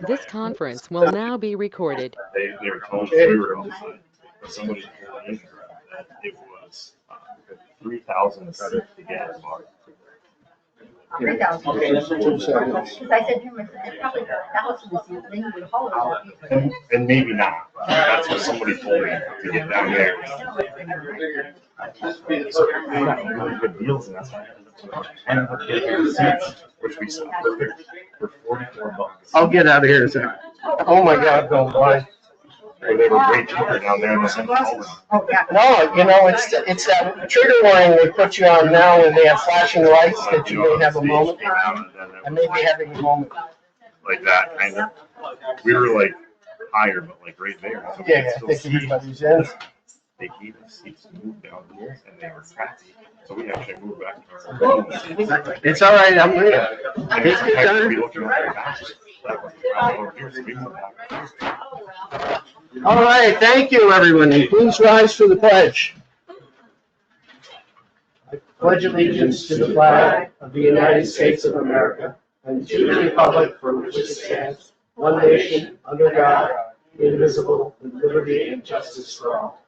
This conference will now be recorded. They were telling us we were outside, but somebody told me that it was 3,000 credits to get a bar. 3,000. Okay, that's what you said. Because I said to him, I said, it's probably 1,000 this year, then you would haul it out. And maybe not. That's what somebody told me to get down there. Really good deals, and that's why I ended up getting seats, which we saw for $44. I'll get out of here in a second. Oh my God, don't lie. Or they were way cheaper down there than Colin. Oh, yeah. No, you know, it's that trigger warning they put you on now when they have flashing lights that you may have a moment. I may be having a moment. Like that, kind of. We were like higher, but like right there. So we Yeah, could I still think see. everybody's in. They gave us seats to move down here, and they were crappy. So we actually moved back to our room. It's all right, I'm ready. And Take your I time. we looking at the back. That was the problem over here, so we moved back. All right, thank you, everyone, and please rise for the pledge. I pledge allegiance to the flag of the United States of America and to the republic for which it stands, one nation, under God, indivisible, with liberty and justice for all.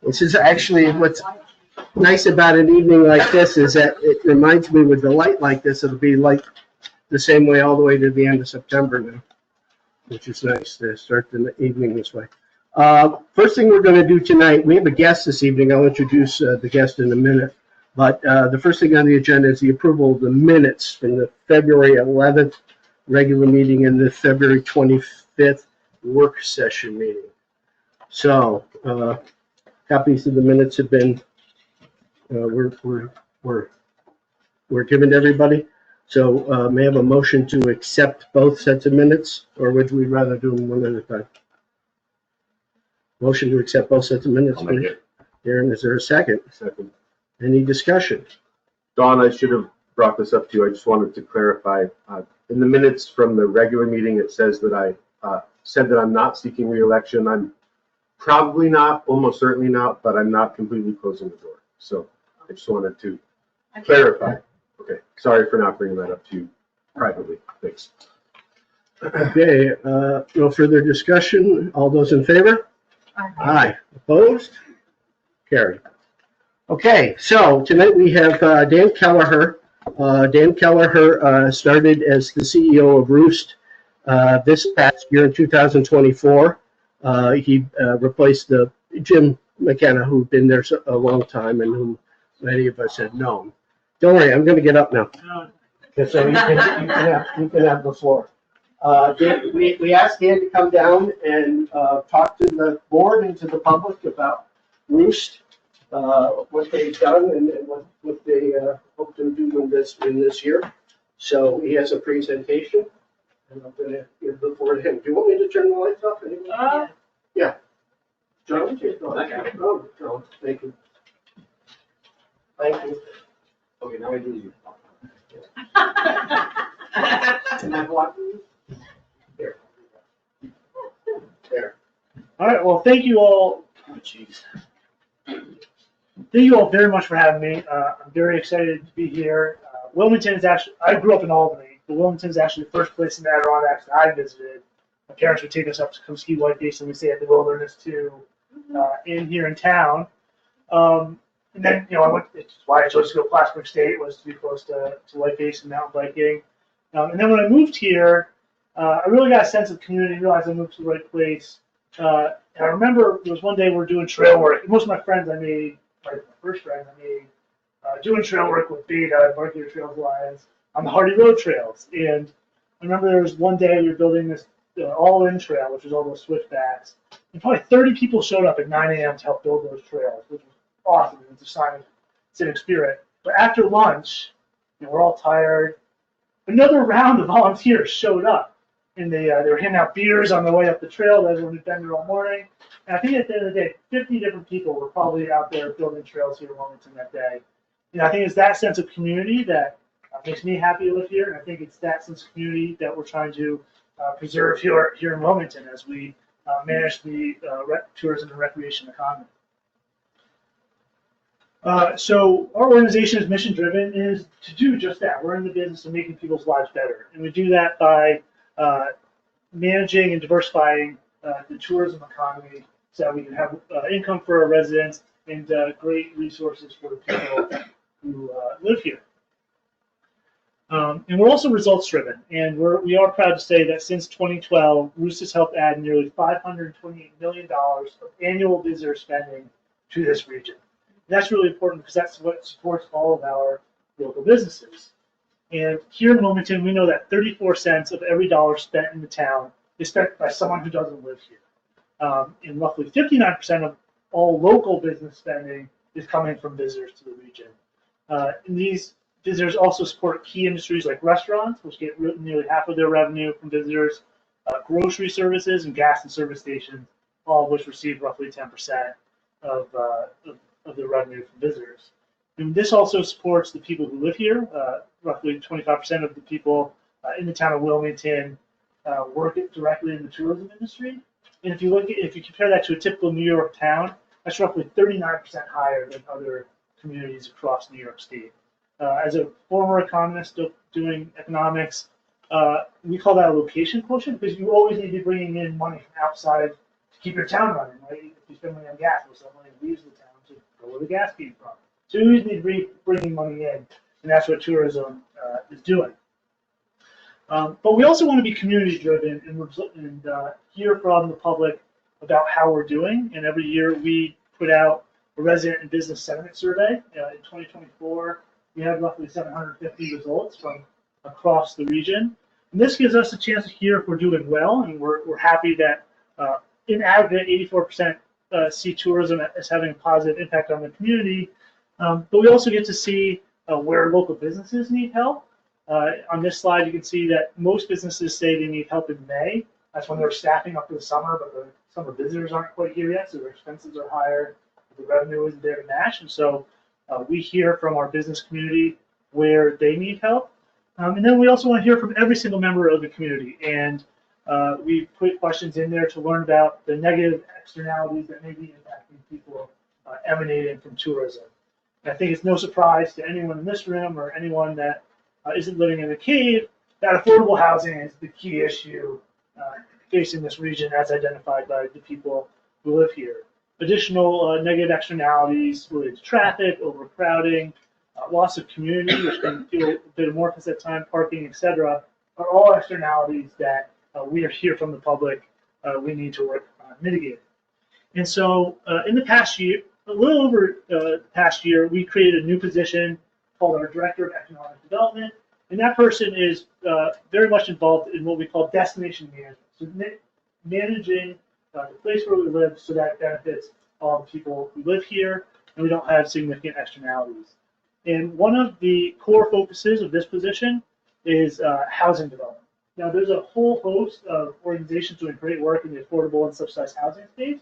This is actually what's nice about an evening like this is that it reminds me with the light like this, it'll be light the same way all the way to the end of September now, which is nice to start the evening this way. First thing we're going to do tonight, we have a guest this evening. I'll introduce the guest in a minute. But the first thing on the agenda is the approval of the minutes from the February 11th regular meeting and the February 25th work session meeting. So copies of the minutes have been we're given to everybody. So may I have a motion to accept both sets of minutes, or would we rather do them one at a time? Motion to accept both sets of minutes, I'll make please. it. Aaron, is there a second? Second. Any discussion? Don, I should have brought this up to you. I just wanted to clarify. In the minutes from the regular meeting, it says that I said that I'm not seeking re-election. I'm probably not, almost certainly not, but I'm not completely closing the door. So I just wanted to clarify. Okay, sorry for not bringing that up to you privately. Thanks. Okay, no further discussion. All those in favor? Aye. Opposed? Carried. Okay, so tonight we have Dan Kelleher. Dan Kelleher started as the CEO of Roost this past year in 2024. He replaced Jim McKenna, who'd been there a long time and whom many of us had known. Don't worry, I'm going to get up now. So you can have the floor. Dan, we asked Dan to come down and talk to the board and to the public about Roost, what they've done and what they hope to do in this year. So he has a presentation, and I'm going to give the floor to him. Do you want me to turn the lights off? Yeah. John, just go. No, thank you. Thank you. Okay, now I do you. Can I block you? There. All right. Well, thank you all. Oh, jeez. Thank you all very much for having me. I'm very excited to be here. Wilmington is actually, I grew up in Albany, but Wilmington is actually the first place in the Adirondacks that I visited. My parents would take us up to come ski White Basin. We stay at the Wilderness too, in here in town. And then, it's why I chose to go to Plattsburgh State, was to be close to White Basin mountain biking. And then when I moved here, I really got a sense of community, realized I moved to the right place. And I remember there was one day we were doing trail work. Most of my friends I made, my first friends I made, doing trail work with Beta, Barkley Trails Alliance, on the Hardy Road trails. And I remember there was one day we were building this all-in trail, which was all those switchbacks. And probably 30 people showed up at 9 a.m. to help build those trails, which was awesome. It was a sign of civic spirit. But after lunch, we're all tired. Another round of volunteers showed up. And they were handing out beers on the way up the trail that everyone had been there all morning. And I think at the end of the day, 50 different people were probably out there building trails here in Wilmington that day. I think it's that sense of community that makes me happy to live here. And I think it's that sense of community that we're trying to preserve here in Wilmington as we manage the tourism and recreation economy. So our organization is mission driven is to do just that. We're in the business of making people's lives better. And we do that by managing and diversifying the tourism economy so that we can have income for our residents and great resources for the people who live here. And we're also results driven. And we are proud to say that since 2012, Roost has helped add nearly $528 million of annual visitor spending to this region. And that's really important because that's what supports all of our local businesses. And here in Wilmington, we know that 34 cents of every dollar spent in the town is spent by someone who doesn't live here. And roughly 59% of all local business spending is coming from visitors to the region. And these visitors also support key industries like restaurants, which get nearly half of their revenue from visitors, grocery services, and gas and service stations, all of which receive roughly 10% of the revenue from visitors. And this also supports the people who live here. Roughly 25% of the people in the town of Wilmington work directly in the tourism industry. And if you compare that to a typical New York town, that's roughly 39% higher than other communities across New York State. As a former economist doing economics, we call that a location quotient because you always need to be bringing in money from outside to keep your town running, right? If you spend money on gas, well, some money leaves the town to go where the gas came from. So you always need to be bringing money in, and that's what tourism is doing. But we also want to be community driven and hear from the public about how we're doing. And every year we put out a resident and business sentiment survey. In 2024, we had roughly 750 results from across the region. And this gives us a chance to hear if we're doing well, and we're happy that in aggregate, 84% see tourism as having a positive impact on the community. But we also get to see where local businesses need help. On this slide, you can see that most businesses say they need help in May. That's when they're staffing up for the summer, but the summer visitors aren't quite here yet, so their expenses are higher. The revenue isn't there to match, and so we hear from our business community where they need help. And then we also want to hear from every single member of the community. And we put questions in there to learn about the negative externalities that may be impacting people emanating from tourism. And I think it's no surprise to anyone in this room or anyone that isn't living in a cave that affordable housing is the key issue facing this region as identified by the people who live here. Additional negative externalities related to traffic, overcrowding, loss of community, which can feel a bit amorphous at times, parking, etc., are all externalities that we hear from the public we need to work on mitigating. And so in the past year, a little over the past year, we created a new position called our Director of Economic Development, and that person is very much involved in what we call destination management, so managing the place where we live so that benefits all the people who live here and we don't have significant externalities. And one of the core focuses of this position is housing development. Now, there's a whole host of organizations doing great work in the affordable and subsidized housing space,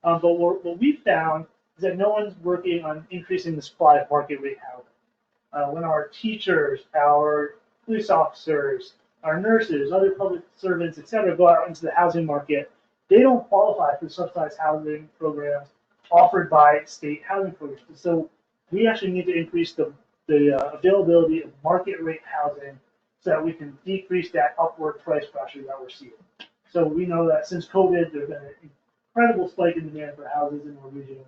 but what we found is that no one's working on increasing the supply of market rate housing. When our teachers, our police officers, our nurses, other public servants, et cetera, go out into the housing market, they don't qualify for subsidized housing programs offered by state housing programs. So we actually need to increase the availability of market rate housing so that we can decrease that upward price pressure that we're seeing. So we know that since COVID, there's been an incredible spike in demand for houses in our region.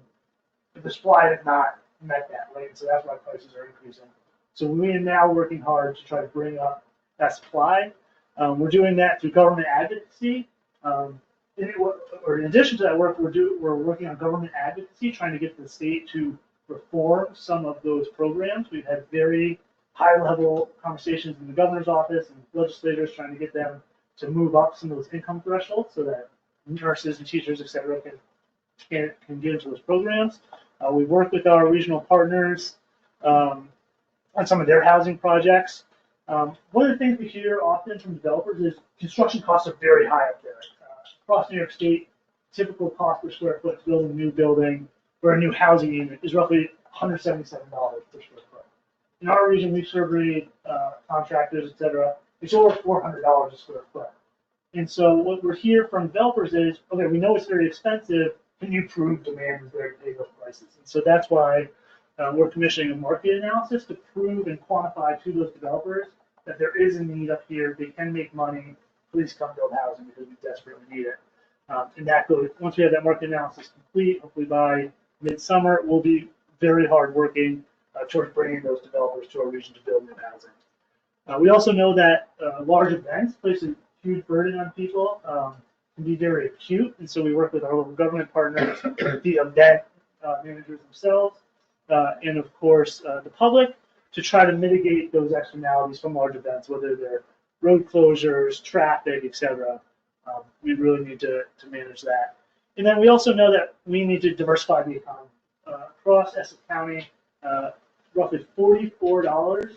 But the supply has not met that, right? And so that's why prices are increasing. So we are now working hard to try to bring up that supply. We're doing that through government advocacy. In addition to that work, we're working on government advocacy, trying to get the state to reform some of those programs. We've had very high-level conversations in the governor's office and legislators trying to get them to move up some of those income thresholds so that nurses and teachers, et cetera, can get into those programs. We've worked with our regional partners on some of their housing projects. One of the things we hear often from developers is construction costs are very high up there. Across New York State, typical cost per square foot to build a new building or a new housing unit is roughly $177 per square foot. In our region, we've surveyed contractors, et cetera. It's over $400 a square foot. And so what we're hearing from developers is, okay, we know it's very expensive. Can you prove demand is there to pay those prices? And so that's why we're commissioning a market analysis to prove and quantify to those developers that there is a need up here. They can make money. Please come build housing because we desperately need it. And that goes, once we have that market analysis complete, hopefully by midsummer, we'll be very hard working towards bringing those developers to our region to build new housing. We also know that large events place a huge burden on people, can be very acute, and so we work with our local government partners, the event managers themselves, and of course the public, to try to mitigate those externalities from large events, whether they're road closures, traffic, etc. We really need to manage that. And then we also know that we need to diversify the economy. Across Essex County, roughly $44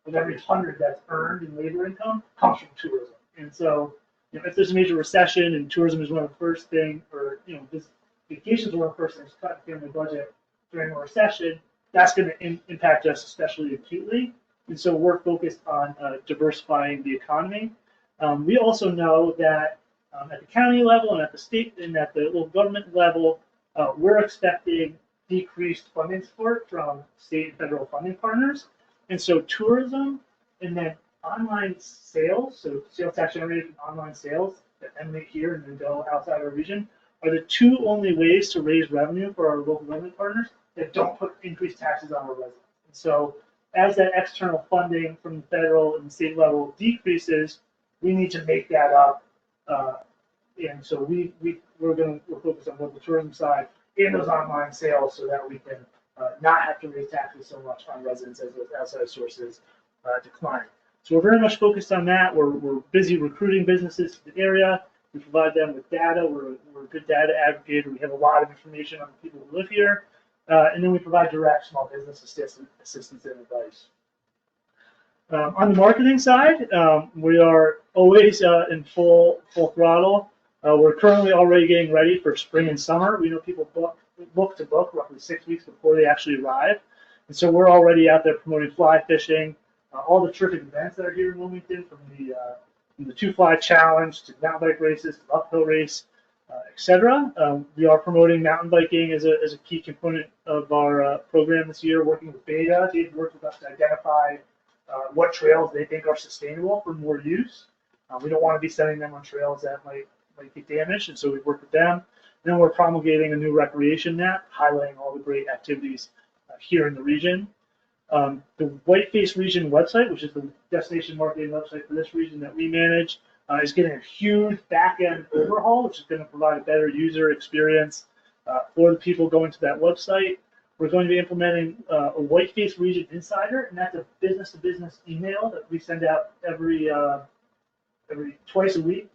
of every 100 that's earned in labor income comes from tourism. And so, if there's a major recession and tourism is one of the first things, or vacations are one of the first things cut in the family budget during a recession, that's going to impact us especially acutely. And so we're focused on diversifying the economy. We also know that at the county level and at the state and at the local government level, we're expecting decreased funding support from state and federal funding partners. And so tourism and then online sales, so sales tax generated from online sales that emanate here and then go outside our region, are the two only ways to raise revenue for our local government partners that don't put increased taxes on our residents. And so as that external funding from the federal and the state level decreases, we need to make that up. And so we're focused on both the tourism side and those online sales so that we can not have to raise taxes so much on residents as those outside sources decline. So we're very much focused on that. We're busy recruiting businesses to the area. We provide them with data. We're a good data aggregator. We have a lot of information on the people who live here. And then we provide direct small business assistance and advice. On the marketing side, we are always in full throttle. We're currently already getting ready for spring and summer. We know people book to book roughly 6 weeks before they actually arrive. And so we're already out there promoting fly fishing, all the terrific events that are here in Wilmington, from the Two Fly Challenge to mountain bike races to uphill race, etc. We are promoting mountain biking as a key component of our program this year, working with Beta. They've worked with us to identify what trails they think are sustainable for more use. We don't want to be sending them on trails that might get damaged, and so we've worked with them. Then we're promulgating a new recreation map, highlighting all the great activities here in the region. The Whiteface Region website, which is the destination marketing website for this region that we manage, is getting a huge back-end overhaul, which is going to provide a better user experience for the people going to that website. We're going to be implementing a Whiteface Region Insider, and that's a business-to-business email that we send out every twice a week,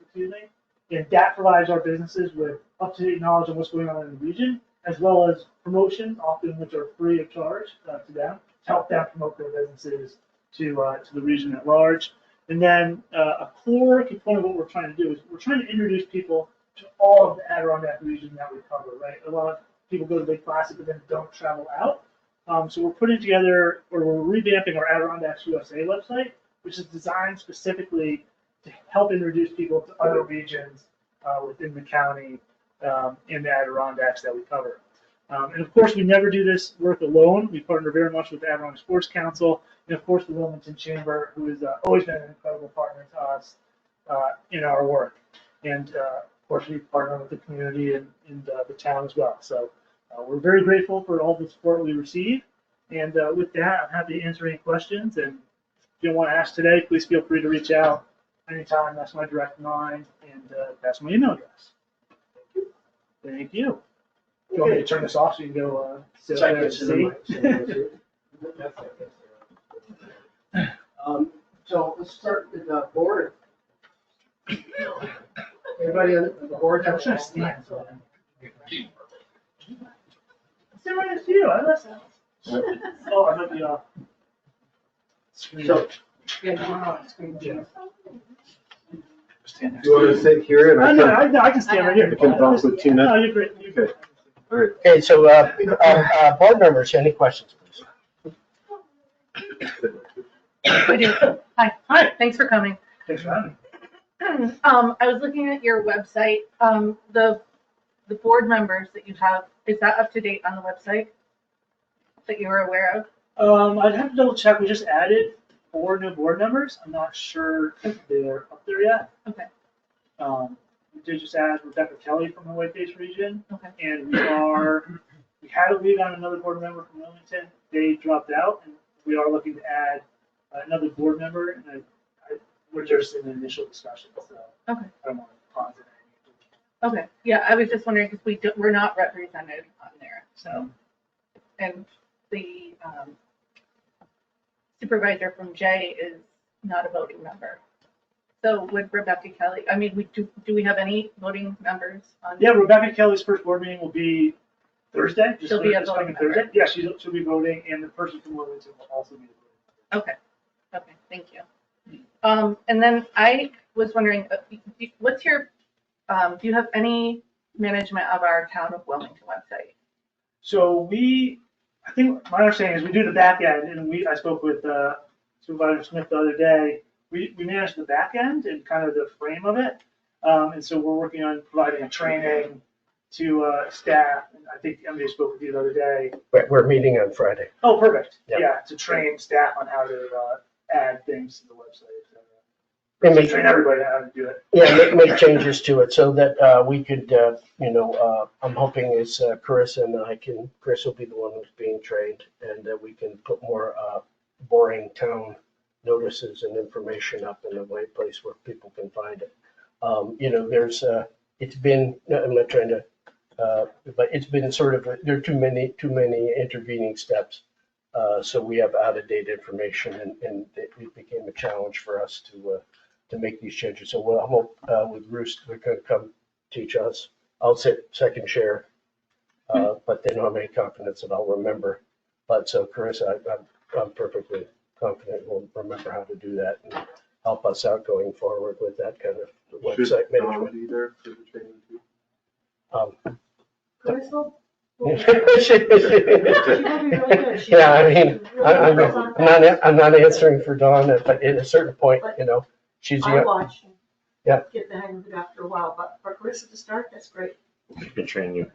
and that provides our businesses with up-to-date knowledge on what's going on in the region, as well as promotions, often which are free of charge to them, to help them promote their businesses to the region at large. And then a core component of what we're trying to do is we're trying to introduce people to all of the Adirondack region that we cover, right? A lot of people go to Lake Placid but then don't travel out. So we're putting together, or we're revamping our Adirondacks USA website, which is designed specifically to help introduce people to other regions within the county and the Adirondacks that we cover. And of course, we never do this work alone. We partner very much with the Adirondack Sports Council, and of course the Wilmington Chamber, who has always been an incredible partner to us in our work. And of course, we partner with the community and the town as well. So we're very grateful for all the support we receive. And with that, I'm happy to answer any questions. And if you don't want to ask today, please feel free to reach out anytime. That's my direct line, and that's my email address. Thank you. Do you want me to turn this off so you can go sit there and see? So let's start with the board. Everybody on the board have a chance. Sit right next to you. I listen. Oh, I might be off. Screen. So, Yeah. Do you want to sit here and I can stand right here. I can talk with Tina? No, you're great. You're good. All right. okay, so board members, any questions, please? I do. Hi. Hi. Thanks for coming. Thanks for having me. I was looking at your website. The board members that you have, is that up to date on the website? that you were aware of? I'd have to double check. We just added 4 new board members. I'm not sure if they're up there yet. Okay. We did just add Rebecca Kelly from the White Base region. Okay. And we had a lead on another board member from Wilmington. They dropped out, and we are looking to add another board member. And we're just in the initial discussion, so Okay. I don't want to pause it. Okay, yeah, I was just wondering because we're not represented on there, so. And the supervisor from Jay is not a voting member. So would Rebecca Kelly, I mean, do we have any voting members on? Yeah, Rebecca Kelly's first board meeting will be Thursday. She'll be a this voting coming member. Yeah, she'll be voting, and the person from Wilmington will also be voting. Okay, thank you. And then I was wondering, what's your, do you have any management of our Town of Wilmington website? So I think my understanding is we do the back end, and I spoke with Supervisor Smith the other day. We manage the back end and kind of the frame of it. And so we're working on providing a training to staff. And I think MJ spoke with you the other day. We're meeting on Friday. Oh, perfect. Yeah. Yeah, to train staff on how to add things to the website. And To make, train everybody on how to do it. yeah, make changes to it so that we could, I'm hoping is Carissa and Chris will be the one who's being trained, and that we can put more boring town notices and information up in the right place where people can find it. It's been, I'm not trying to, but it's been sort of, there are too many intervening steps. So we have out-of-date information, and it became a challenge for us to make these changes. So we'll hope with Roost, they're going to come teach us. I'll sit second chair, but they don't have any confidence that I'll remember. But so Carissa, I'm perfectly confident we'll remember how to do that and help us out going forward with that kind of website Should Don management. be there for the training too? Crystal? Yeah, I mean, I'm not answering for Dawn, but at a certain point, she's I watched. Yeah. Get the hang of it after a while, but for Carissa to start, that's great. She can train you.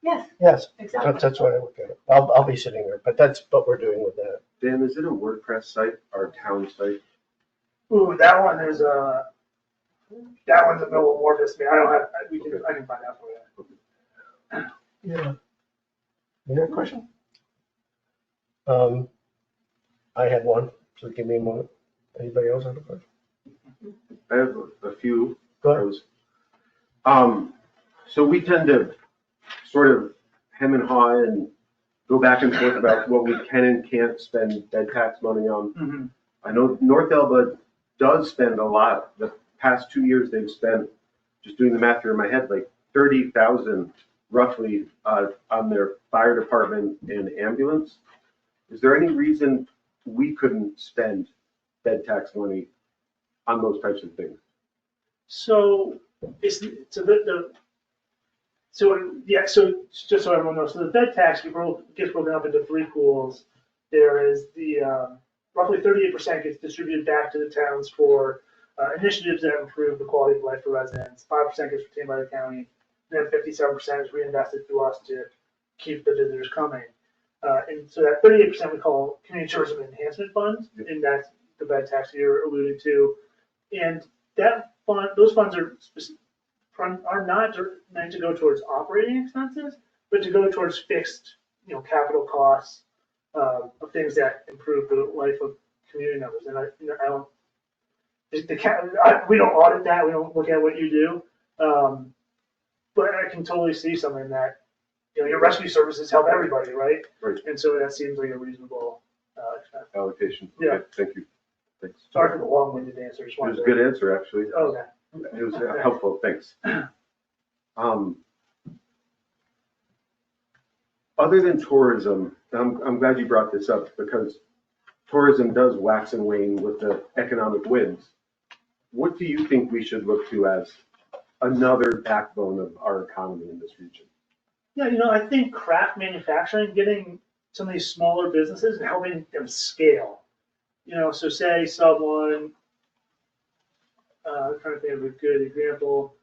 Yes, yes, exactly. that's why I look at it. I'll be sitting there, but that's what we're doing with that. Dan, is it a WordPress site or a town site? Ooh, that one is that one's a little amorphous. I don't have. I can find out for you. Yeah. You have a question? I had one, so give me a moment. Anybody else have a question? I have a few. Go ahead. So we tend to sort of hem and haw and go back and forth about what we can and can't spend bed tax money on. Mm-hmm. I know North Elba does spend a lot. The past 2 years, they've spent, just doing the math here in my head, like 30,000 roughly on their fire department and ambulance. Is there any reason we couldn't spend bed tax money on those types of things? So so just so everyone knows, so the bed tax gets broken up into 3 pools. There is the roughly 38% gets distributed back to the towns for initiatives that improve the quality of life for residents. 5% gets retained by the county. Then 57% is reinvested through us to keep the visitors coming. And so that 38% we call community tourism enhancement funds, and that's the bed tax you're alluding to. And that fund, those funds are not meant to go towards operating expenses, but to go towards fixed, capital costs of things that improve the life of community members. And we don't audit that. We don't look at what you do. But I can totally see something that, your rescue services help everybody, right? Right. And so that seems like a reasonable expense. Allocation? Yeah. Okay, thank you. Thanks. Sorry for the long-winded answer. Just It was wanted a to- good answer, actually. Okay. It was helpful, thanks. Other than tourism, I'm glad you brought this up because tourism does wax and wane with the economic winds. What do you think we should look to as another backbone of our economy in this region? Yeah, I think craft manufacturing, getting some of these smaller businesses and helping them scale. So say someone, I'm trying to think of a good example.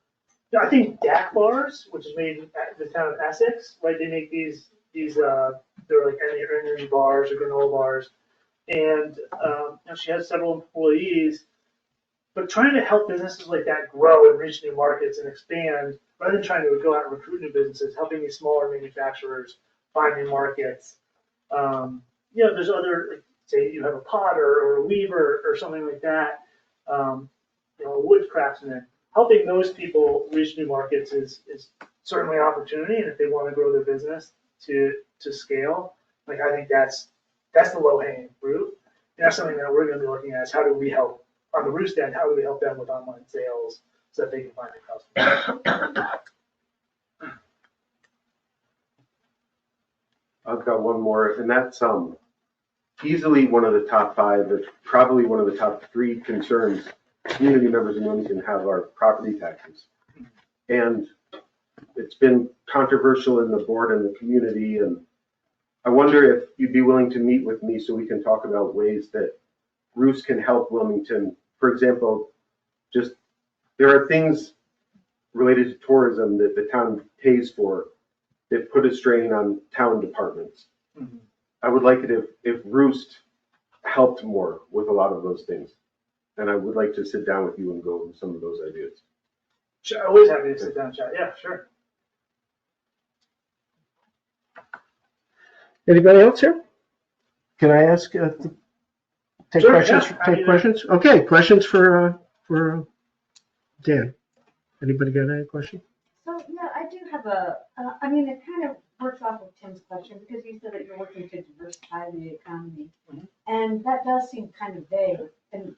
I think DAC bars, which is made in the town of Essex, right? They make these they're like energy bars or granola bars. And she has several employees, but trying to help businesses like that grow and reach new markets and expand, rather than trying to go out and recruit new businesses, helping these smaller manufacturers find new markets. There's other, like, say you have a potter or a weaver or something like that, a wood craftsman. Helping those people reach new markets is certainly an opportunity, and if they want to grow their business to scale, like I think that's the low-hanging fruit. And that's something that we're going to be looking at is how do we help on the Roost end, how do we help them with online sales so that they can find their customers? I've got one more, and that's easily one of the top 5, it's probably one of the top 3 concerns community members in Wilmington have are property taxes. And it's been controversial in the board and the community, and I wonder if you'd be willing to meet with me so we can talk about ways that Roost can help Wilmington. For example, just there are things related to tourism that the town pays for that put a strain on town departments. Mm-hmm. I would like it if Roost helped more with a lot of those things. And I would like to sit down with you and go over some of those ideas. Sure, always happy to sit down and chat. Yeah, sure. Anybody else here? Can I ask, take Sure, questions? yeah. Take questions? Okay, questions for Dan. Anybody got any questions? So, yeah, I do have it kind of works off of Tim's question, because you said that you're looking to diversify the economy. Mhm. And that does seem kind of vague. And,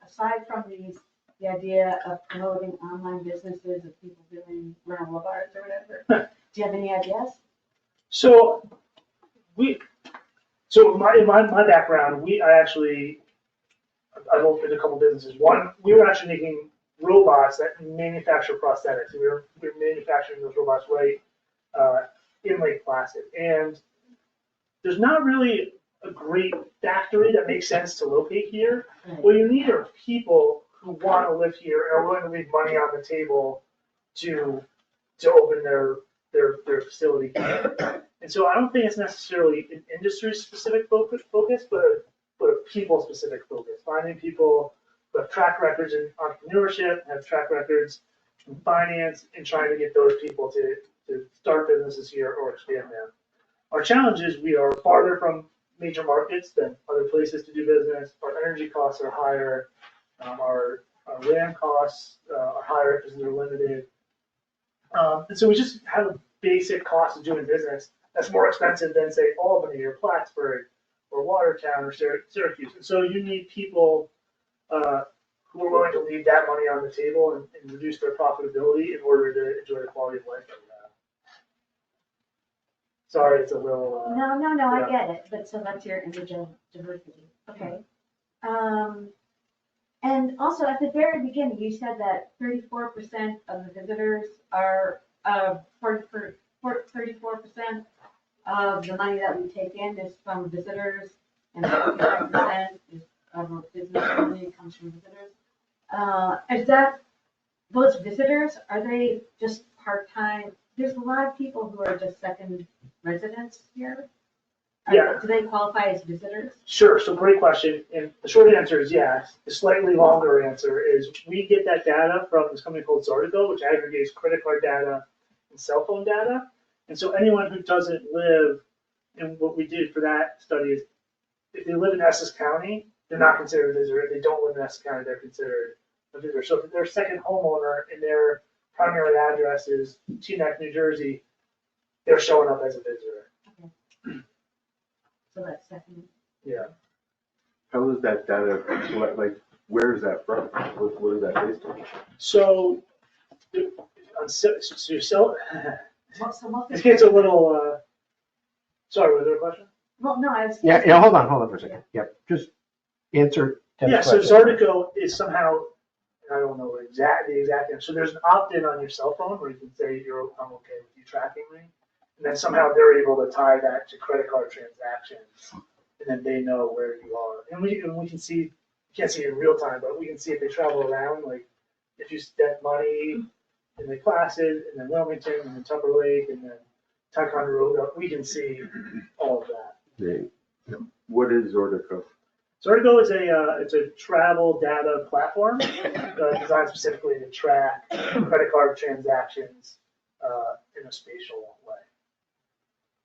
aside from the idea of promoting online businesses of people doing granola bars or whatever, do you have any ideas? So in my background, I've opened a couple businesses. One, we were actually making robots that manufacture prosthetics. We were manufacturing those robots right in Lake Placid. And there's not really a great factory that makes sense to locate here. What you need are people who want to live here and are willing to leave money on the table to open their facility here. And so I don't think it's necessarily an industry-specific focus, but a people-specific focus. Finding people who have track records in entrepreneurship, have track records in finance, and trying to get those people to start businesses here or expand them. Our challenge is we are farther from major markets than other places to do business. Our energy costs are higher. Our land costs are higher because they're limited. And so we just have a basic cost of doing business that's more expensive than, say, Albany or Plattsburgh or Watertown or Syracuse. And so you need people who are willing to leave that money on the table and reduce their profitability in order to enjoy the quality of life that we have. Sorry, it's a little. No, yeah. I get it, but so that's your image of diversity. Okay. And also at the very beginning, you said that 34% of the visitors are, 34% of the money that we take in is from visitors, and 55% is of business money comes from visitors. Is that, those visitors, are they just part-time? There's a lot of people who are just second residents here. Yeah. Do they qualify as visitors? Sure, so great question, and the short answer is yes. The slightly longer answer is we get that data from this company called Zartico, which aggregates credit card data and cell phone data. And so anyone who doesn't live, and what we did for that study is, if they live in Essex County, they're not considered a visitor. If they don't live in Essex County, they're considered a visitor. So if they're a second homeowner and their primary address is Teaneck, New Jersey, they're showing up as a visitor. So that's second. Yeah. How is that data, like, where is that from? What is that based on? So, So most this gets a little, sorry, was there a question? Well, no, I was. Yeah, hold on for a second. Yep, just answer Tim's Yeah, so question. Zartico is somehow, I don't know the exact answer. So there's an opt-in on your cell phone where you can say I'm okay with you tracking me. And then somehow they're able to tie that to credit card transactions. And then they know where you are. And we can see, you can't see it in real time, but we can see if they travel around, like if you spent money in Lake Placid and then Wilmington and then Tupper Lake and then Ticonderoga, we can see all of that. What is Zordico? Zordigo is it's a travel data platform designed specifically to track credit card transactions in a spatial way.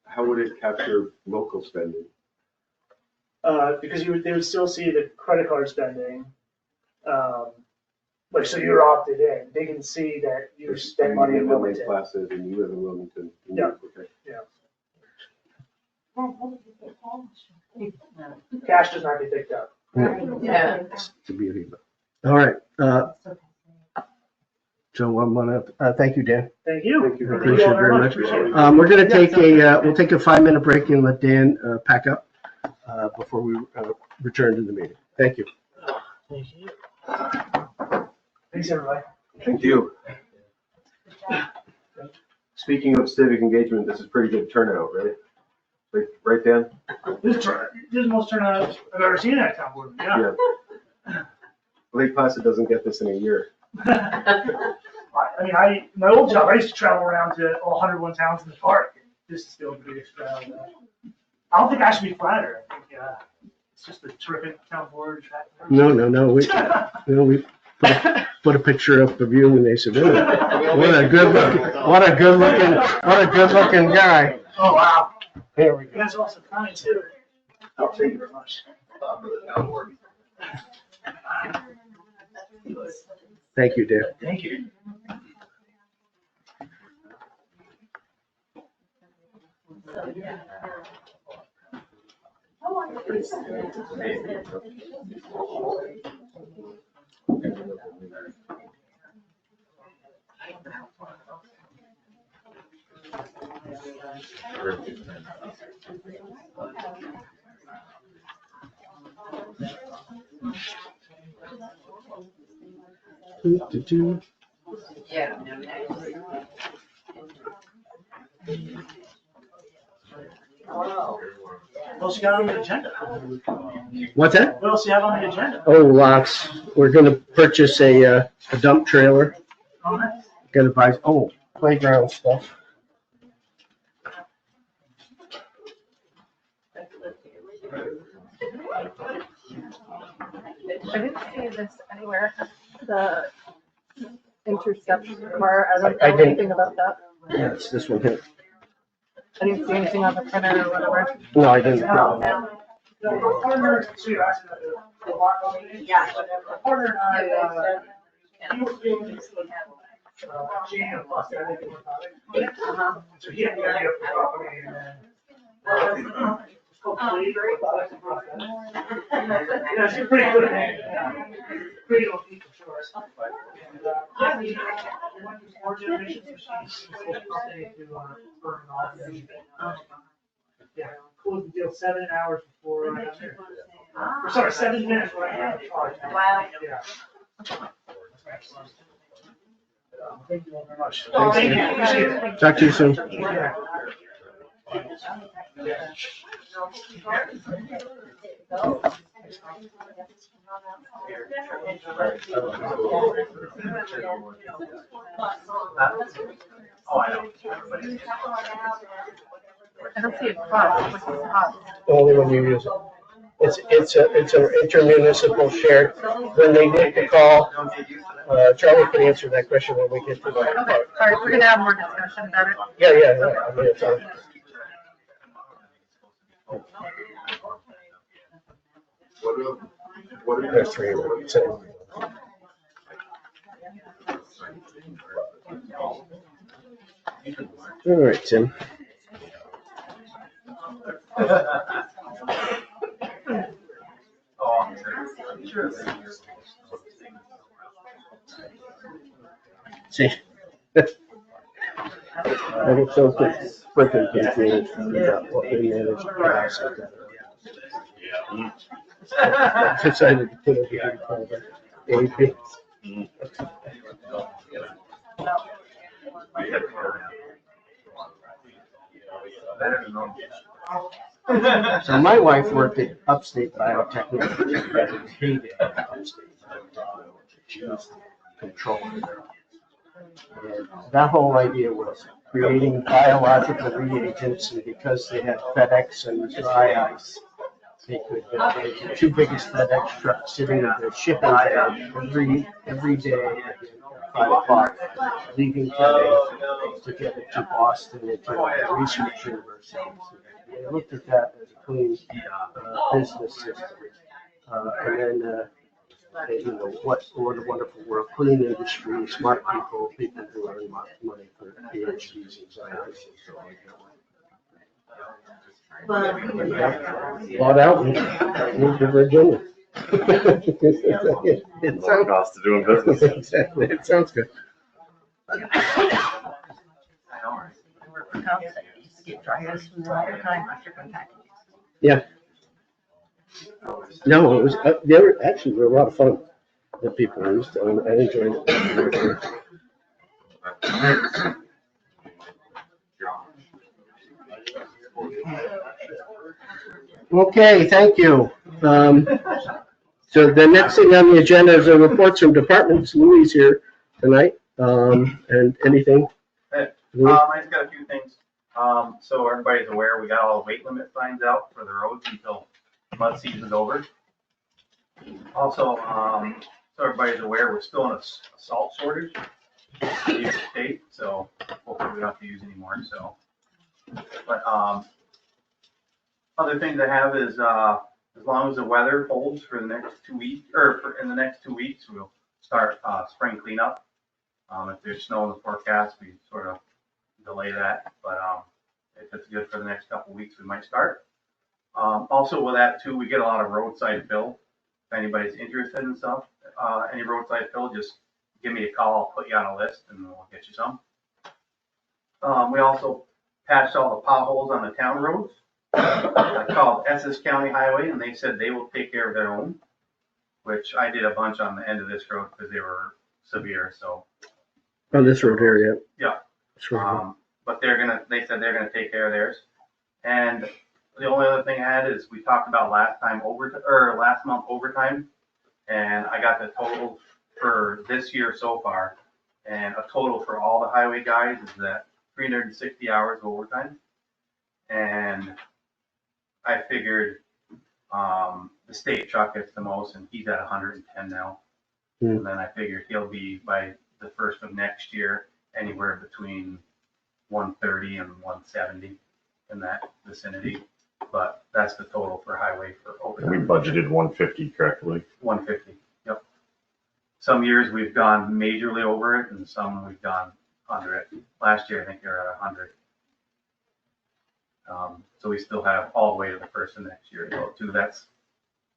How would it capture local spending? Because they would still see the credit card spending. Like, so you're opted in, they can see that you spend money in Wilmington. Classes and you live in Wilmington. Yeah. Okay. Cash does not get picked up. Yeah. It's the beauty of it. All right, so I'm gonna, thank you, Dan. Thank you. Thank you. Thank Appreciate all it very much. Appreciate it. We're gonna take we'll take a 5-minute break and let Dan pack up before we return to the meeting. Thank you. Thank you. Thanks, everybody. Thank you. Speaking of civic engagement, this is pretty good turnout, right? Like, right, Dan? This is the most turnout I've ever seen at a town board, yeah. Lake Placid doesn't get this in a year. My old job, I used to travel around to all 101 towns in the park. This is still the biggest crowd. I don't think I should be flattered. I think it's just a terrific town board. No, we put a picture up of you and they said, "Oh, what a good looking guy." Oh, wow. Here we You go. guys are also kind, too. Oh, thank you very much. Thank you, Dan. Thank you. Do-do-do. Yeah. What else you got on the agenda? What's that? What else you have on the agenda? Oh, lots. We're gonna purchase a dump trailer. Oh, nice. Gonna buy, playground stuff. I didn't see this anywhere, the intercept bar, I don't I know didn't- anything about that. Yeah, it's this one here. I didn't see anything on the printer or whatever. No, I didn't. The partner, so you're asking about the bar company? Yeah. The partner and I, he was doing this, Jane of Boston, I think it was about it. So he had the idea for the company and then. It's called Fleet Robotics and Process. Yeah, it's a pretty good name. Pretty old people, sure. And, he went to 4 generations of machines, so it's something to burn off. Yeah, closed the deal 7 hours before I got there. Or sorry, 7 minutes before I got there. Wow. Yeah. Thank you all very much. Thanks, Thank you, man. appreciate it. Talk to you soon. Yeah. I don't see a cost, what's the cost? Only when you use it. It's an intermunicipal share. When they make the call, Charlie can answer that question when we get to that Okay, part. sorry, we're gonna have more discussion about it. Yeah. I mean, it's on. There's 3 of them. So, all right, Tim. See. I think so, Sprinklr can figure out what they manage to pass. Decided to put it here called AP. So my wife worked at Upstate Biotechnology, hated Upstate. She was controlling there. And that whole idea was creating biological reagents, and because they had FedEx and dry ice, they could they the two biggest FedEx trucks sitting in the shipping bay every day at 5 o'clock, leaving today to get it to Boston into a research university. So they looked at that as a clean business system. And then you know, what a wonderful world, clean industry, smart people, people who earn lots of money for PhDs and scientists. Bought out and moved to Virginia. It Low sounds, cost of doing business. exactly, it sounds good. Get dry ice from the water time after compacting. No, it was, they were a lot of fun, the people used, and I enjoyed it. Okay, thank you. So the next thing on the agenda is the reports from departments. Louis is here tonight, and anything? Louis? I just got a few things. So everybody's aware, we got all the weight limit signs out for the roads until mud season's over. Also, so everybody's aware, we're still in a salt shortage in the state, so hopefully we don't have to use anymore, so. But, other things I have is, as long as the weather holds for the next 2 weeks, in the next 2 weeks, we'll start, spring cleanup. If there's snow in the forecast, we sort of delay that, but, if it's good for the next couple of weeks, we might start. Also with that too, we get a lot of roadside fill. If anybody's interested in stuff, any roadside fill, just give me a call, I'll put you on a list and we'll get you some. We also patched all the potholes on the town roads. I called Essex County Highway and they said they will take care of their own, which I did a bunch on the end of this road because they were severe, so. On this road here, Yeah. Sure. But they said they're gonna take care of theirs. And the only other thing I had is we talked about last month overtime. And I got the total for this year so far. And a total for all the highway guys is that 360 hours of overtime. And I figured, the state truck gets the most and he's at 110 now. And then I figured he'll be by the first of next year, anywhere between 130 and 170 in that vicinity. But that's the total for highway for And we overtime. budgeted 150 correctly. 150, yep. Some years we've gone majorly over it and some we've gone under it. Last year, I think they were at 100. So we still have all the way to the first of next year to go too. That's,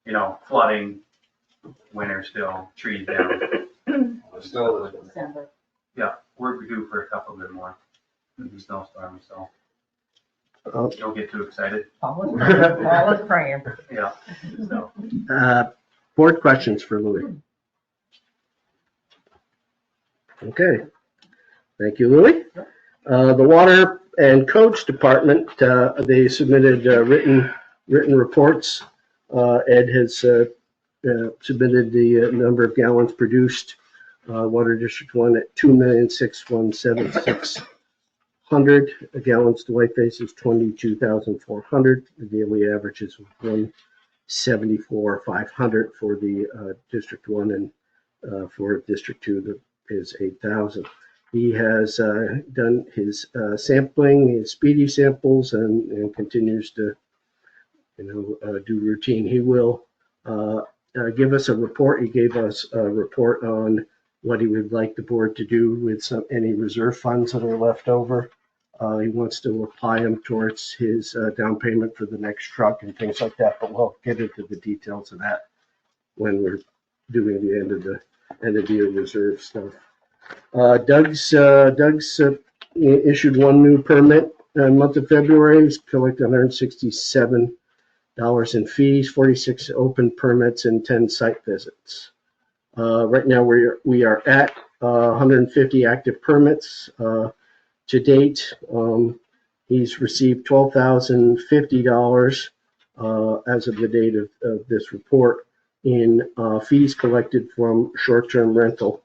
you know, flooding, winter still, trees down. December. Yeah, we're due for a couple good more snowstorms, so Oh. don't get too excited. All is praying. Yeah, so. Board questions for Louis? Okay, thank you, Louis. The Water and Codes Department, they submitted written reports. Ed has submitted the number of gallons produced. Water District 1 at 2,006,176 gallons to Whiteface is 22,400. The daily average is 174,500 for the District 1, and for District 2 is 8,000. He has done his sampling, his speedy samples, and continues to, do routine. He will give us a report. He gave us a report on what he would like the board to do with any reserve funds that are left over. He wants to apply them towards his down payment for the next truck and things like that, but we'll get into the details of that when we're doing the end of the year reserve stuff. Doug's issued one new permit in the month of February. He's collected $167 in fees, 46 open permits, and 10 site visits. Right now we are at 150 active permits. To date, he's received $12,050 as of the date of this report in fees collected from short-term rental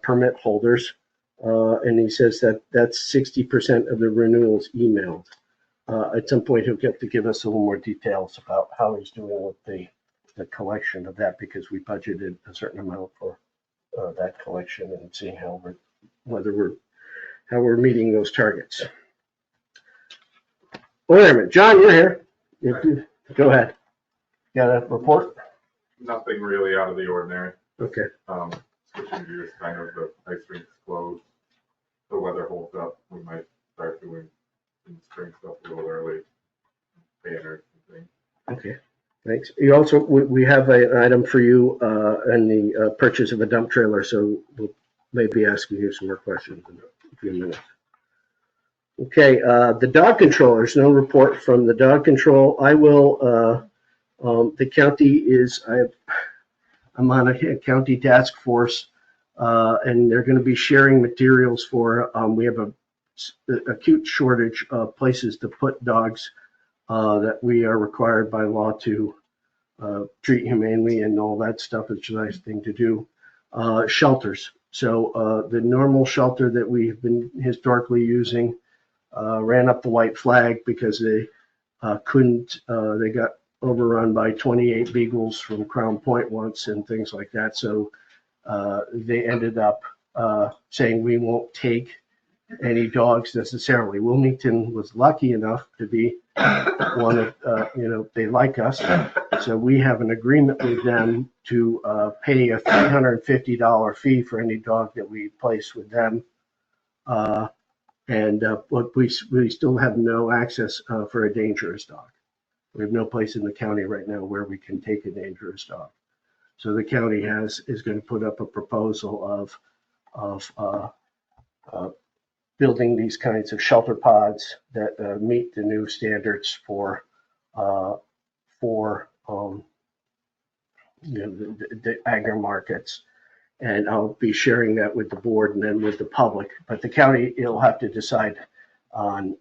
permit holders. And he says that that's 60% of the renewals emailed. At some point, he'll get to give us a little more details about how he's doing with the collection of that, because we budgeted a certain amount for that collection, and seeing how we're meeting those targets. Wait a minute, John, you're here. Go ahead. Got a report? Nothing really out of the ordinary. Okay. Switching gears, kind of the ice rink's closed. The weather holds up. We might start doing some spring stuff a little early. Banners and things. Okay, thanks. You also, we have an item for you in the purchase of a dump trailer, so we'll maybe asking you some more questions in a few minutes. Okay, the dog controllers, no report from the dog control. I will, the county is, I'm on a county task force, and they're going to be sharing materials for, we have a acute shortage of places to put dogs that we are required by law to treat humanely and all that stuff. It's a nice thing to do. Shelters. So the normal shelter that we've been historically using ran up the white flag because they couldn't, they got overrun by 28 beagles from Crown Point once and things like that. So they ended up saying we won't take any dogs necessarily. Wilmington was lucky enough to be one of, they like us. So we have an agreement with them to pay a $350 fee for any dog that we place with them. But we still have no access for a dangerous dog. We have no place in the county right now where we can take a dangerous dog. So the county is going to put up a proposal of building these kinds of shelter pods that meet the new standards for the agri markets. And I'll be sharing that with the board and then with the public. But the county, it'll have to decide on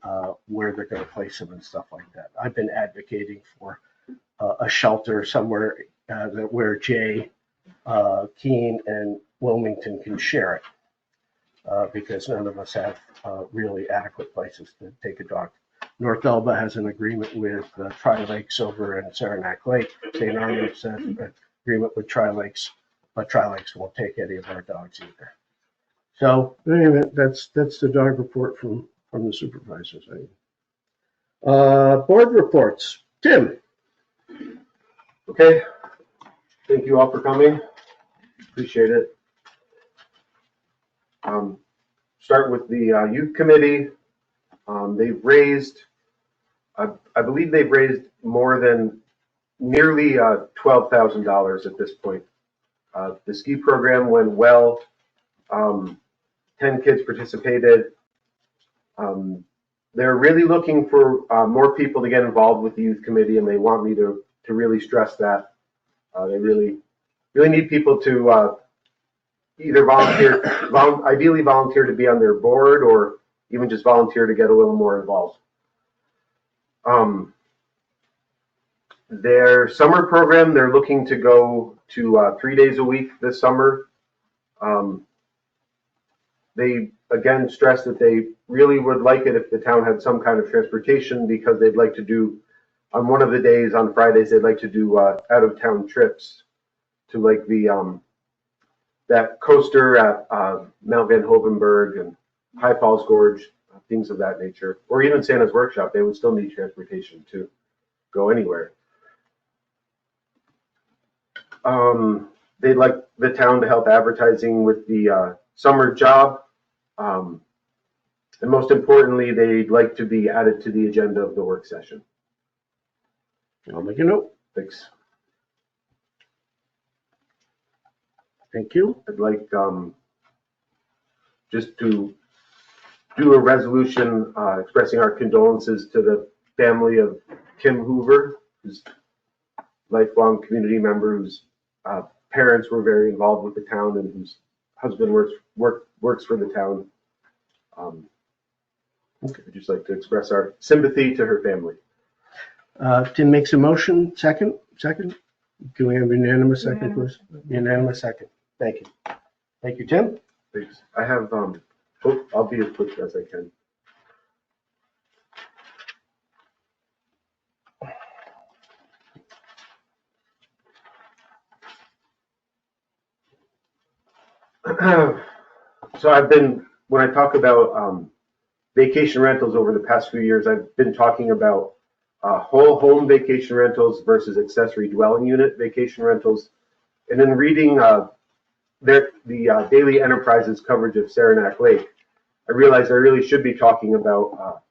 where they're going to place them and stuff like that. I've been advocating for a shelter somewhere where Jay, Keene, and Wilmington can share it. Because none of us have really adequate places to take a dog. North Elba has an agreement with Tri-Lakes over in Saranac Lake. St. Arnold's has an agreement with Tri-Lakes, but Tri-Lakes won't take any of our dogs either. So anyway, that's the dog report from the supervisors. Board reports. Tim. Okay, thank you all for coming. Appreciate it. Start with the youth committee. They've raised, I believe they've raised more than nearly $12,000 at this point. The ski program went well. 10 kids participated. They're really looking for more people to get involved with the youth committee, and they want me to really stress that. They really need people to either volunteer, ideally volunteer to be on their board, or even just volunteer to get a little more involved. Their summer program, they're looking to go to 3 days a week this summer. They again stress that they really would like it if the town had some kind of transportation, because they'd like to do, on one of the days on Fridays, they'd like to do out of town trips to like the that coaster at Mount Van Hovenberg and High Falls Gorge, things of that nature, or even Santa's Workshop. They would still need transportation to go anywhere. They'd like the town to help advertising with the summer job. And most importantly, they'd like to be added to the agenda of the work session. I'll make a note. Thanks. Thank you. I'd like just to do a resolution expressing our condolences to the family of Kim Hoover, who's a lifelong community member, whose parents were very involved with the town and whose husband works for the town. I'd just like to express our sympathy to her family. Tim makes a motion. Second. Can we have unanimous second, please? Unanimous second. Thank you. Thank you, Tim. Thanks. I have I'll be as quick as I can. So when I talk about vacation rentals over the past few years, I've been talking about whole home vacation rentals versus accessory dwelling unit vacation rentals. And in reading the Daily Enterprise's coverage of Saranac Lake, I realized I really should be talking about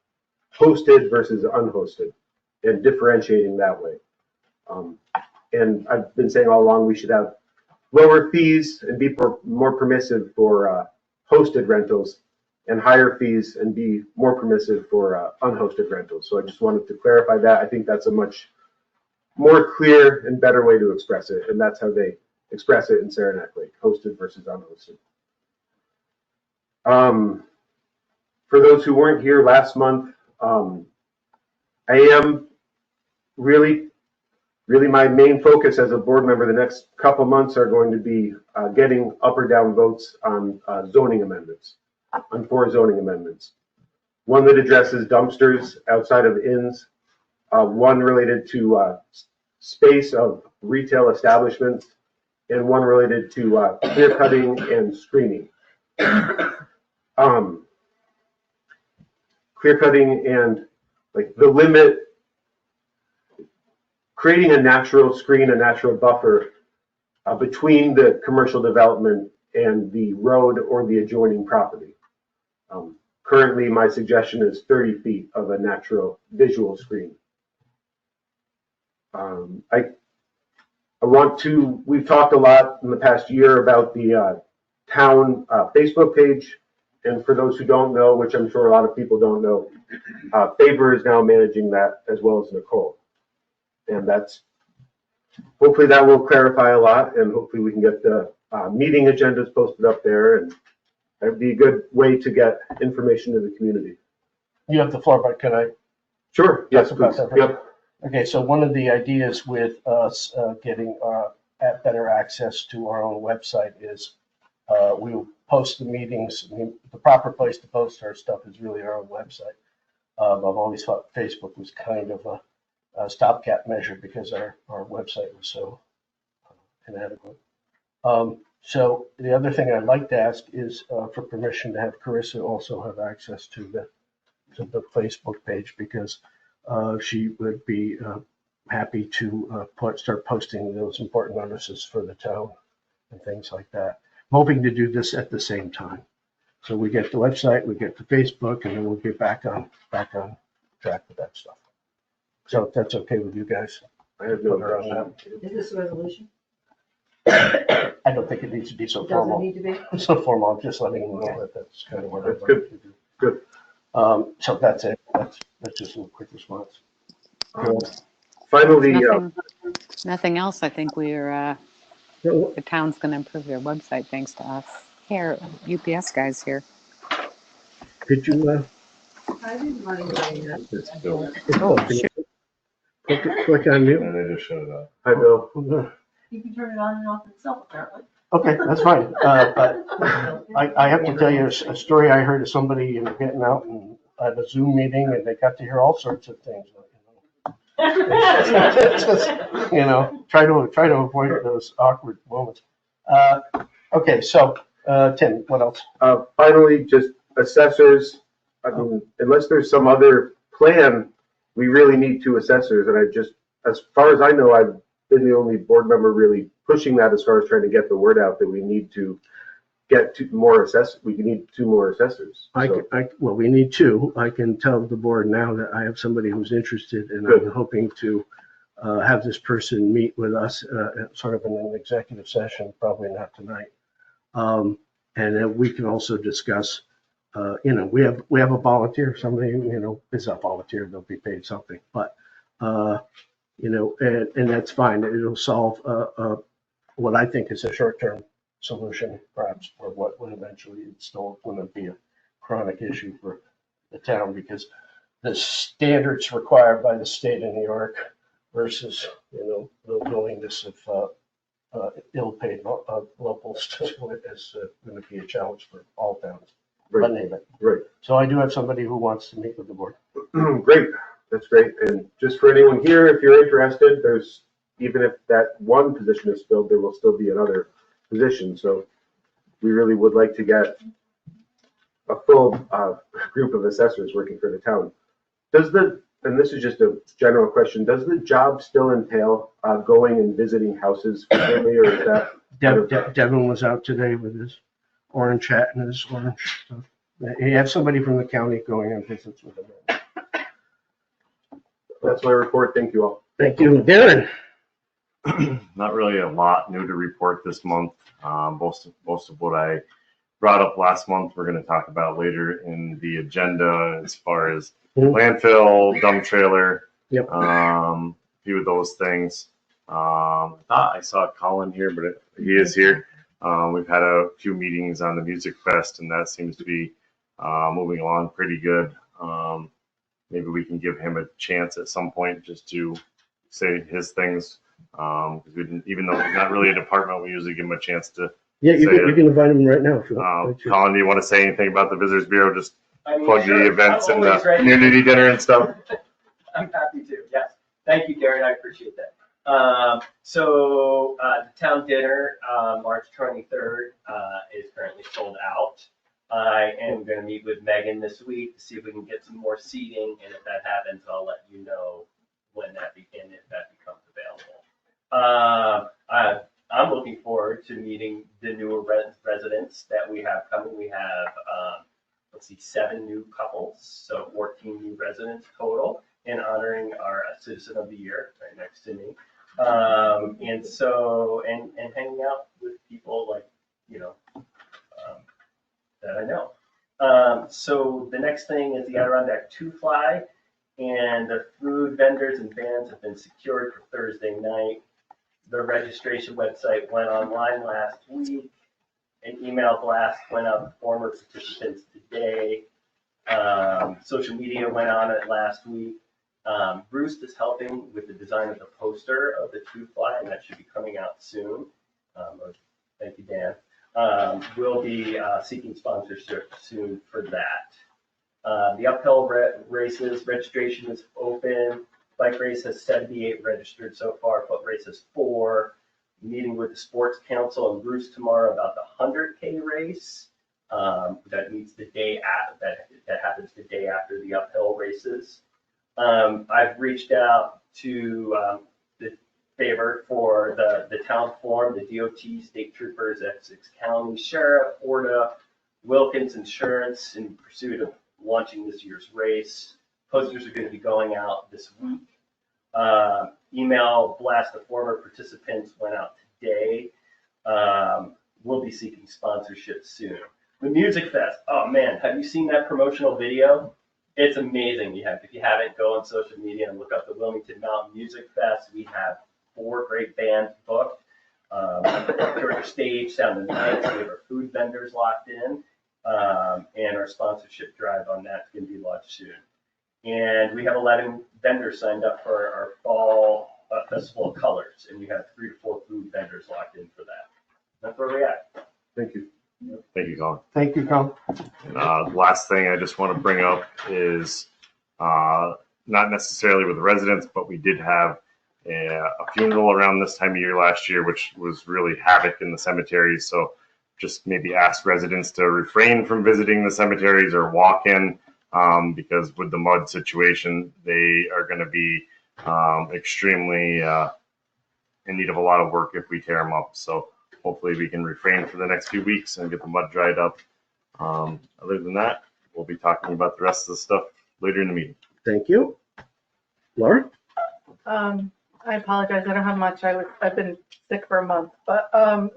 hosted versus unhosted and differentiating that way. And I've been saying all along we should have lower fees and be more permissive for hosted rentals, and higher fees and be more permissive for unhosted rentals. So I just wanted to clarify that. I think that's a much more clear and better way to express it, and that's how they express it in Saranac Lake, hosted versus unhosted. For those who weren't here last month, I am really my main focus as a board member the next couple months are going to be getting up or down votes on zoning amendments, on 4 zoning amendments. One that addresses dumpsters outside of inns, one related to space of retail establishments, and one related to clear cutting and screening. Clear cutting and like the limit, creating a natural screen, a natural buffer between the commercial development and the road or the adjoining property. Currently, my suggestion is 30 feet of a natural visual screen. We've talked a lot in the past year about the town Facebook page. And for those who don't know, which I'm sure a lot of people don't know, Faber is now managing that as well as Nicole. And hopefully that will clarify a lot, and hopefully we can get the meeting agendas posted up there, and that'd be a good way to get information to the community. You have the floor, but can I? Sure, yes, Talk about please. that? Yep. Okay, so one of the ideas with us getting better access to our own website is we will post the meetings. I mean, the proper place to post our stuff is really our own website. I've always thought Facebook was kind of a stopgap measure because our website was so inadequate. So the other thing I'd like to ask is for permission to have Carissa also have access to the Facebook page, because she would be happy to start posting those important notices for the town and things like that. I'm hoping to do this at the same time. So we get the website, we get the Facebook, and then we'll get back on track with that stuff. So if that's okay with you guys. I have no Put her on objection. Is this a resolution? I don't think it needs to be so Does it formal. need to be? So formal, I'm just letting you know that that's kind of what I'd That's like good. to do. Good. So that's it. That's just a quick response. Finally, Nothing else. I think the town's going to improve their website thanks to us. Here, UPS guys here. Did you, I didn't want to It's Bill. click on mute? And they just shut it off. hi, Bill. You can turn it on and off itself, apparently. Okay, that's fine. But I have to tell you a story I heard of somebody getting out and at a Zoom meeting, and they got to hear all sorts of things. It's just, try to avoid those awkward moments. Okay, so Tim, what else? Finally, just assessors. I mean, unless there's some other plan, we really need 2 assessors. And as far as I know, I've been the only board member really pushing that as far as trying to get the word out that we need to get 2 more assessors. We need 2 more assessors. So, Well, we need 2. I can tell the board now that I have somebody who's interested, and Good. I'm hoping to have this person meet with us sort of in an executive session, probably not tonight. And then we can also discuss, we have a volunteer, somebody, is a volunteer, they'll be paid something, but, and that's fine. It'll solve what I think is a short-term solution, perhaps, for what would eventually, it's still going to be a chronic issue for the town, because the standards required by the state of New York versus, the willingness of ill-paid locals is going to be a challenge for all towns. Glen Haven. Right. So I do have somebody who wants to meet with the board. Great, that's great. And just for anyone here, if you're interested, there's, even if that one position is filled, there will still be another position. So we really would like to get a full group of assessors working for the town. And this is just a general question, does the job still entail going and visiting houses frequently, or is that? Devin was out today with his orange hat and his orange stuff. He had somebody from the county going on visits with him. That's my report. Thank you all. Thank you. Darren? Not really a lot new to report this month. Most of what I brought up last month, we're going to talk about later in the agenda as far as landfill, dump trailer, Yep. a few of those things. I thought I saw Colin here, but he is here. We've had a few meetings on the Music Fest, and that seems to be moving along pretty good. Maybe we can give him a chance at some point just to say his things. Because we didn't, even though he's not really a department, we usually give him a chance to. Yeah, you can invite him right now if you want. Colin, do you want to say anything about the Visitors Bureau? Just plug sure. the events I'm and the always ready. community dinner and stuff. I'm happy to, yes. Thank you, Darren, I appreciate that. The town dinner, March 23rd, is currently sold out. I am going to meet with Megan this week to see if we can get some more seating, and if that happens, I'll let you know when that becomes available. I'm looking forward to meeting the newer residents that we have coming. We have, 7 new couples, so 14 new residents total, and honoring our Citizen of the Year right next to me. And hanging out with people like, that I know. So the next thing is the Adirondack 2 Fly, and the food vendors and bands have been secured for Thursday night. The registration website went online last week. An email blast went out to former participants today. Social media went on it last week. Bruce is helping with the design of the poster of the 2 Fly, and that should be coming out soon. Thank you, Dan. We'll be seeking sponsorship soon for that. The uphill races registration is open. Bike race has 78 registered so far. Foot race has 4. Meeting with the Sports Council and Bruce tomorrow about the 100K race. That meets the day after, that happens the day after the uphill races. I've reached out to the favor for the town forum, the DOT, state troopers, Essex County Sheriff, ORDA, Wilkins Insurance in pursuit of launching this year's race. Posters are going to be going out this week. Email blast to former participants went out today. We'll be seeking sponsorship soon. The Music Fest. Oh man, have you seen that promotional video? It's amazing. If you haven't, go on social media and look up the Wilmington Mountain Music Fest. We have 4 great bands booked. Georgia Stage, Sound and Lights. We have our food vendors locked in, and our sponsorship drive on that's going to be launched soon. And we have 11 vendors signed up for our fall Festival of Colors, and we have 3 to 4 food vendors locked in for that. That's where we're at. Thank you. Thank you, Colin. Thank you, Colin. Last thing I just want to bring up is not necessarily with the residents, but we did have a funeral around this time of year last year, which was really havoc in the cemeteries. So just maybe ask residents to refrain from visiting the cemeteries or walk in, because with the mud situation, they are going to be extremely in need of a lot of work if we tear them up. So hopefully we can refrain for the next few weeks and get the mud dried up. Other than that, we'll be talking about the rest of the stuff later in the meeting. Thank you. Laura? I apologize. I don't have much. I've been sick for a month, but I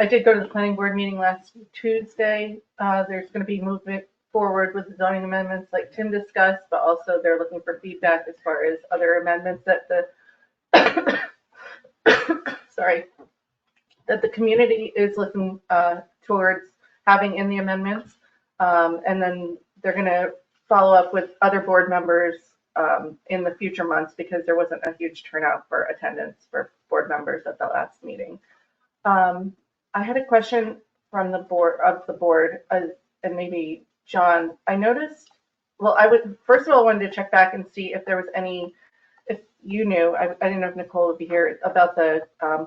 did go to the planning board meeting last Tuesday. There's going to be movement forward with the zoning amendments like Tim discussed, but also they're looking for feedback as far as other amendments that the that the community is looking towards having in the amendments. And then they're going to follow up with other board members in the future months because there wasn't a huge turnout for attendance for board members at the last meeting. I had a question from the board and maybe John, I noticed, well, first of all, I wanted to check back and see if there was any, if you knew, I didn't know if Nicole would be here, about the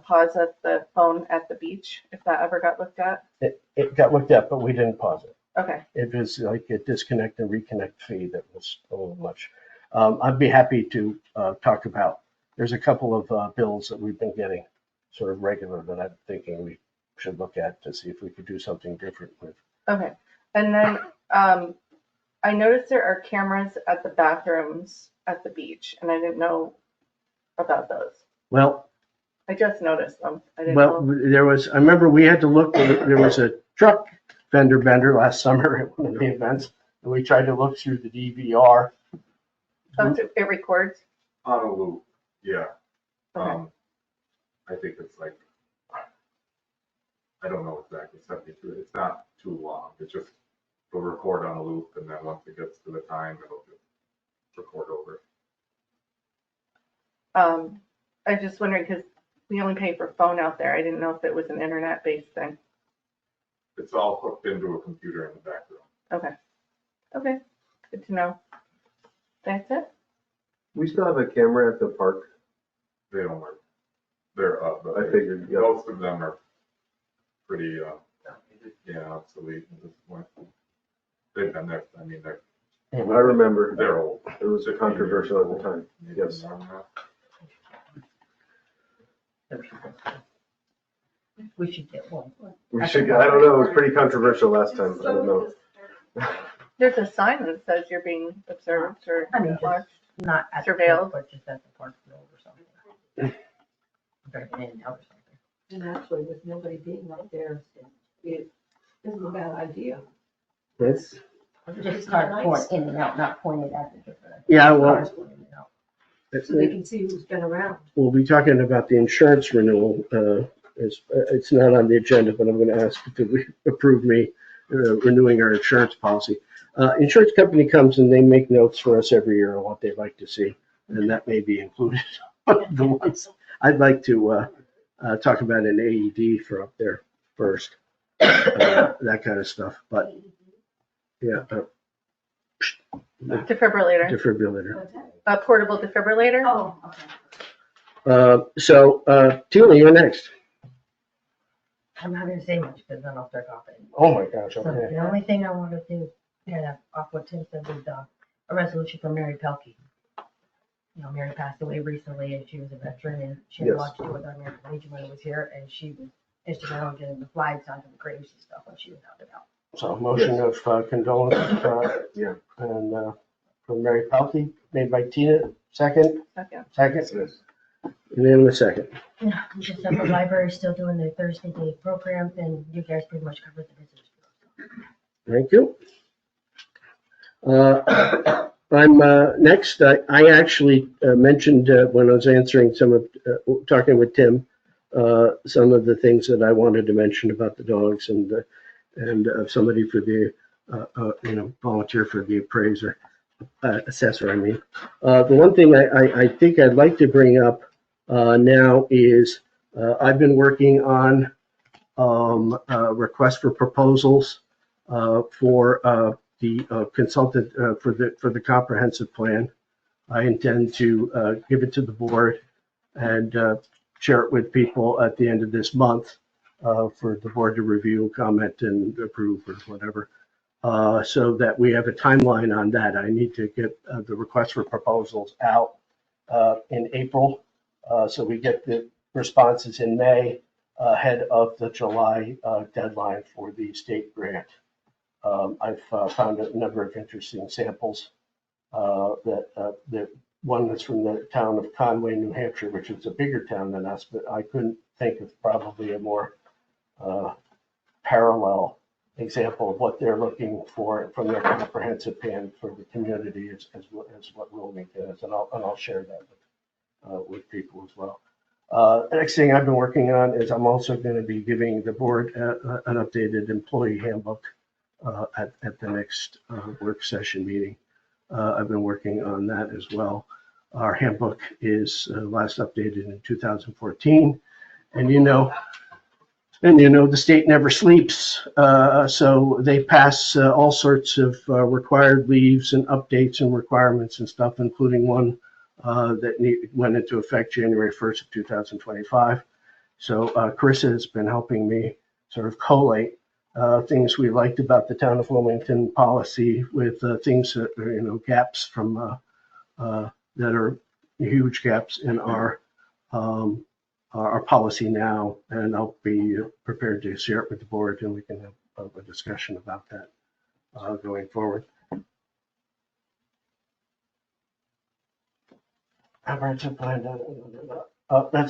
pause at the phone at the beach, if that ever got looked at. It got looked at, but we didn't pause it. Okay, It was like a disconnect and reconnect fee that was a little much. I'd be happy to talk about, there's a couple of bills that we've been getting sort of regular that I'm thinking we should look at to see if we could do something different with. okay. And then I noticed there are cameras at the bathrooms at the beach, and I didn't know about those. Well, I just noticed them. I didn't well, know. I remember we had to look, there was a truck vendor last summer at one of the events, and we tried to look through the DVR. Oh, so it records? On a loop, yeah. Okay. I think it's like, I don't know exactly, 72, it's not too long, it's just, it'll record on a loop, and then once it gets to the time, it'll just record over. I was just wondering, because we only pay for phone out there. I didn't know if it was an internet-based thing. It's all hooked into a computer in the back room. Okay. Okay, good to know. That's it? We still have a camera at the park. They don't work. They're up, but I figured, yeah. most of them are pretty, obsolete at this point. They've been there, I mean, I remember. they're old. It was controversial at the time. Yes. We should get one. We should, I don't know, it was pretty controversial last time. I don't know. There's a sign that says you're being observed or I mean, watched. Not at the Surveilled. park, but just at the park field or something. Better get in and out or something. And actually, with nobody being right there, it isn't a bad idea. It's, Just start going in and out, not pointed at the different. Yeah, well- cars going in and out. So they can see who's been around. we'll be talking about the insurance renewal. It's not on the agenda, but I'm going to ask to approve me renewing our insurance policy. Insurance company comes and they make notes for us every year on what they'd like to see, and that may be included. The ones I'd like to talk about an AED for up there first, that kind of stuff. But yeah, Defibrillator. defibrillator. What's that? A portable defibrillator? Oh, okay. So Tina, you're next. I'm not gonna say much because then I'll start coughing. Oh my gosh. So Okay. the only thing I wanted to get off what Tim said was a resolution for Mary Pelkey. You know, Mary passed away recently and she was a veteran and she had a lot to do with our American Legion when it was here, and she was instrumental in getting the flags onto the graves and stuff when she was out and about. So motion of condolence, Yeah. and from Mary Pelkey, made by Tina, second, Second. second, unanimous second. Yeah, just that the library's still doing their Thursday day program, and you guys pretty much covered the visitors. Thank you. I'm next. I actually mentioned when I was answering some of, talking with Tim, some of the things that I wanted to mention about the dogs and somebody for the, volunteer for the appraiser, assessor, I mean. The one thing I think I'd like to bring up now is I've been working on request for proposals for the consultant for the comprehensive plan. I intend to give it to the board and share it with people at the end of this month for the board to review, comment, and approve or whatever. So that we have a timeline on that. I need to get the request for proposals out in April, so we get the responses in May ahead of the July deadline for the state grant. I've found a number of interesting samples. The one that's from the town of Conway, New Hampshire, which is a bigger town than us, but I couldn't think of probably a more parallel example of what they're looking for from their comprehensive plan for the community as what Wilmington is, and I'll share that with people as well. The next thing I've been working on is I'm also going to be giving the board an updated employee handbook at the next work session meeting. I've been working on that as well. Our handbook is last updated in 2014, and And you know, the state never sleeps, so they pass all sorts of required leaves and updates and requirements and stuff, including one that went into effect January 1st of 2025. So Carissa has been helping me sort of collate things we liked about the town of Wilmington policy with things that are, you know, gaps from that are huge gaps in our policy now, and I'll be prepared to share it with the board, and we can have a discussion about that going forward. That's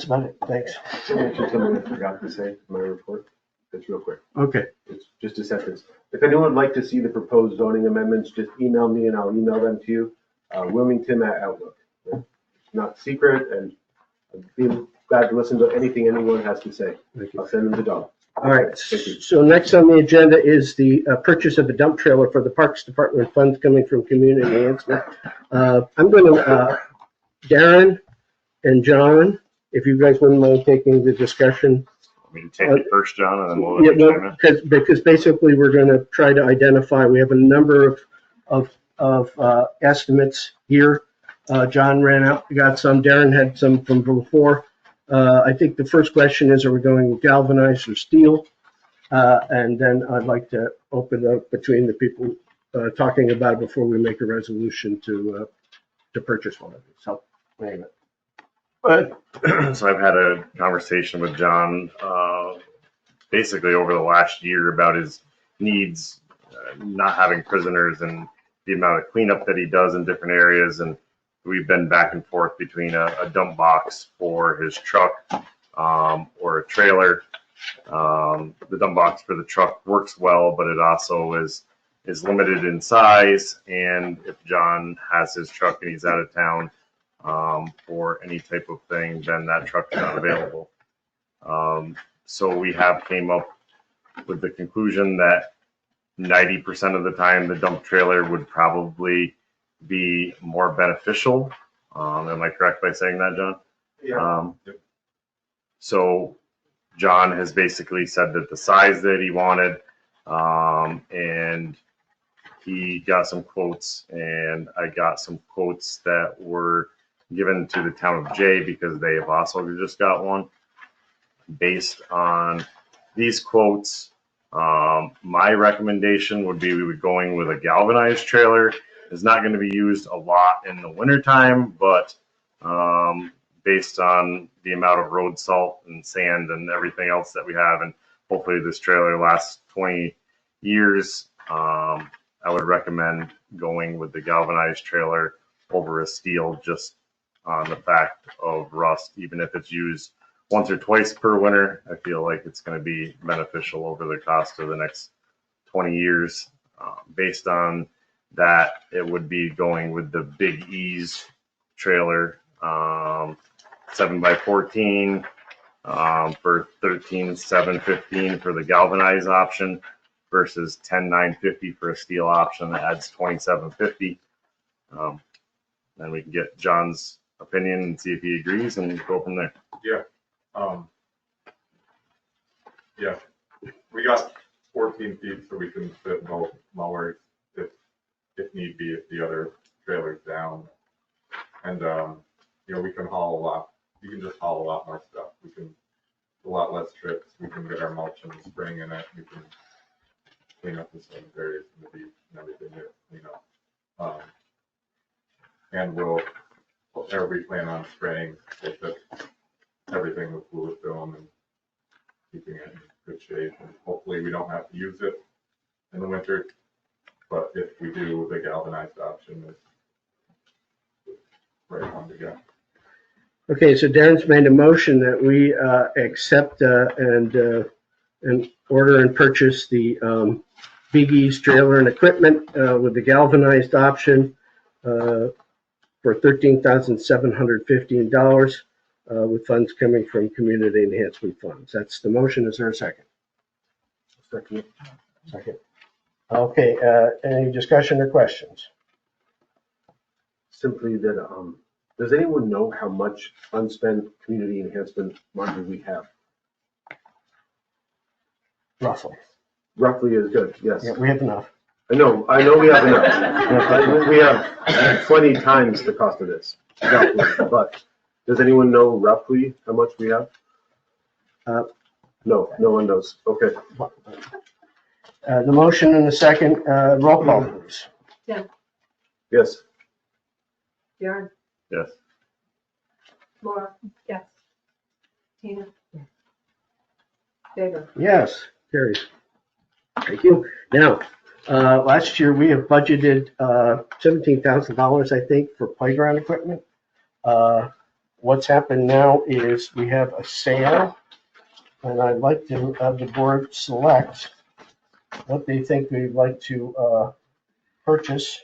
about it. Thanks. Can I mention something I forgot to say in my report? It's real quick. Okay. It's just a sentence. If anyone would like to see the proposed zoning amendments, just email me and I'll email them to you. Wilmington at Outlook. It's not secret, and I'd be glad to listen to anything anyone has to say. I'll send them to Dawn. All right. So next on the agenda is the purchase of a dump trailer for the Parks Department funds coming from community enhancement. I'm going to, Darren and John, if you guys wouldn't mind taking the discussion. I mean, take it first, John, and then we'll. Yeah, no, because basically we're going to try to identify, we have a number of estimates here. John ran out, got some, Darren had some from before. I think the first question is, are we going with galvanized or steel? And then I'd like to open up between the people talking about it before we make a resolution to purchase one of these. So, name it. So I've had a conversation with John basically over the last year about his needs, not having prisoners and the amount of cleanup that he does in different areas. And we've been back and forth between a dump box for his truck or a trailer. The dump box for the truck works well, but it also is limited in size. And if John has his truck and he's out of town for any type of thing, then that truck is not available. So we have came up with the conclusion that 90% of the time the dump trailer would probably be more beneficial. Am I correct by saying that, John? Yeah. So John has basically said that the size that he wanted, and he got some quotes, and I got some quotes that were given to the town of Jay because they have also just got one. Based on these quotes, my recommendation would be we would going with a galvanized trailer. It's not going to be used a lot in the wintertime, but based on the amount of road salt and sand and everything else that we have, and hopefully this trailer lasts 20 years, I would recommend going with the galvanized trailer over a steel, just on the fact of rust. Even if it's used once or twice per winter, I feel like it's going to be beneficial over the cost of the next 20 years. Based on that, it would be going with the Big E's trailer, 7x14 for $13,715 for the galvanized option versus $10,950 for a steel option that adds $2,750. Then we can get John's opinion and see if he agrees and go from there. Yeah. Yeah. We got 14 feet, so we can fit both mowers if need be, if the other trailer's down. And, you know, we can haul a lot. You can just haul a lot more stuff. We can, a lot less trips. We can get our mulch in the spring in it. We can clean up the cemeteries and the beach and everything there, you know. And we plan on spraying everything with fluid film and keeping it in good shape. And hopefully we don't have to use it in the winter. But if we do, the galvanized option is right on to go. Okay, so Darren's made a motion that we accept and order and purchase the Big E's trailer and equipment with the galvanized option for $13,715 with funds coming from community enhancement funds. That's the motion. Is there a second? Second. Second. Okay, any discussion or questions? Simply that, does anyone know how much unspent community enhancement money we have? roughly. Roughly is good, yes. Yeah, we have enough. I know we have enough. We have 20 times the cost of this, roughly. But does anyone know roughly how much we have? No, no one knows. Okay. The motion and the second, roll call, please. Yes. Darren, Yes. Laura, Yes. Tina. David. Yes, carries. Thank you. Now, last year we have budgeted $17,000, I think, for playground equipment. What's happened now is we have a sale, and I'd like to have the board select what they think we'd like to purchase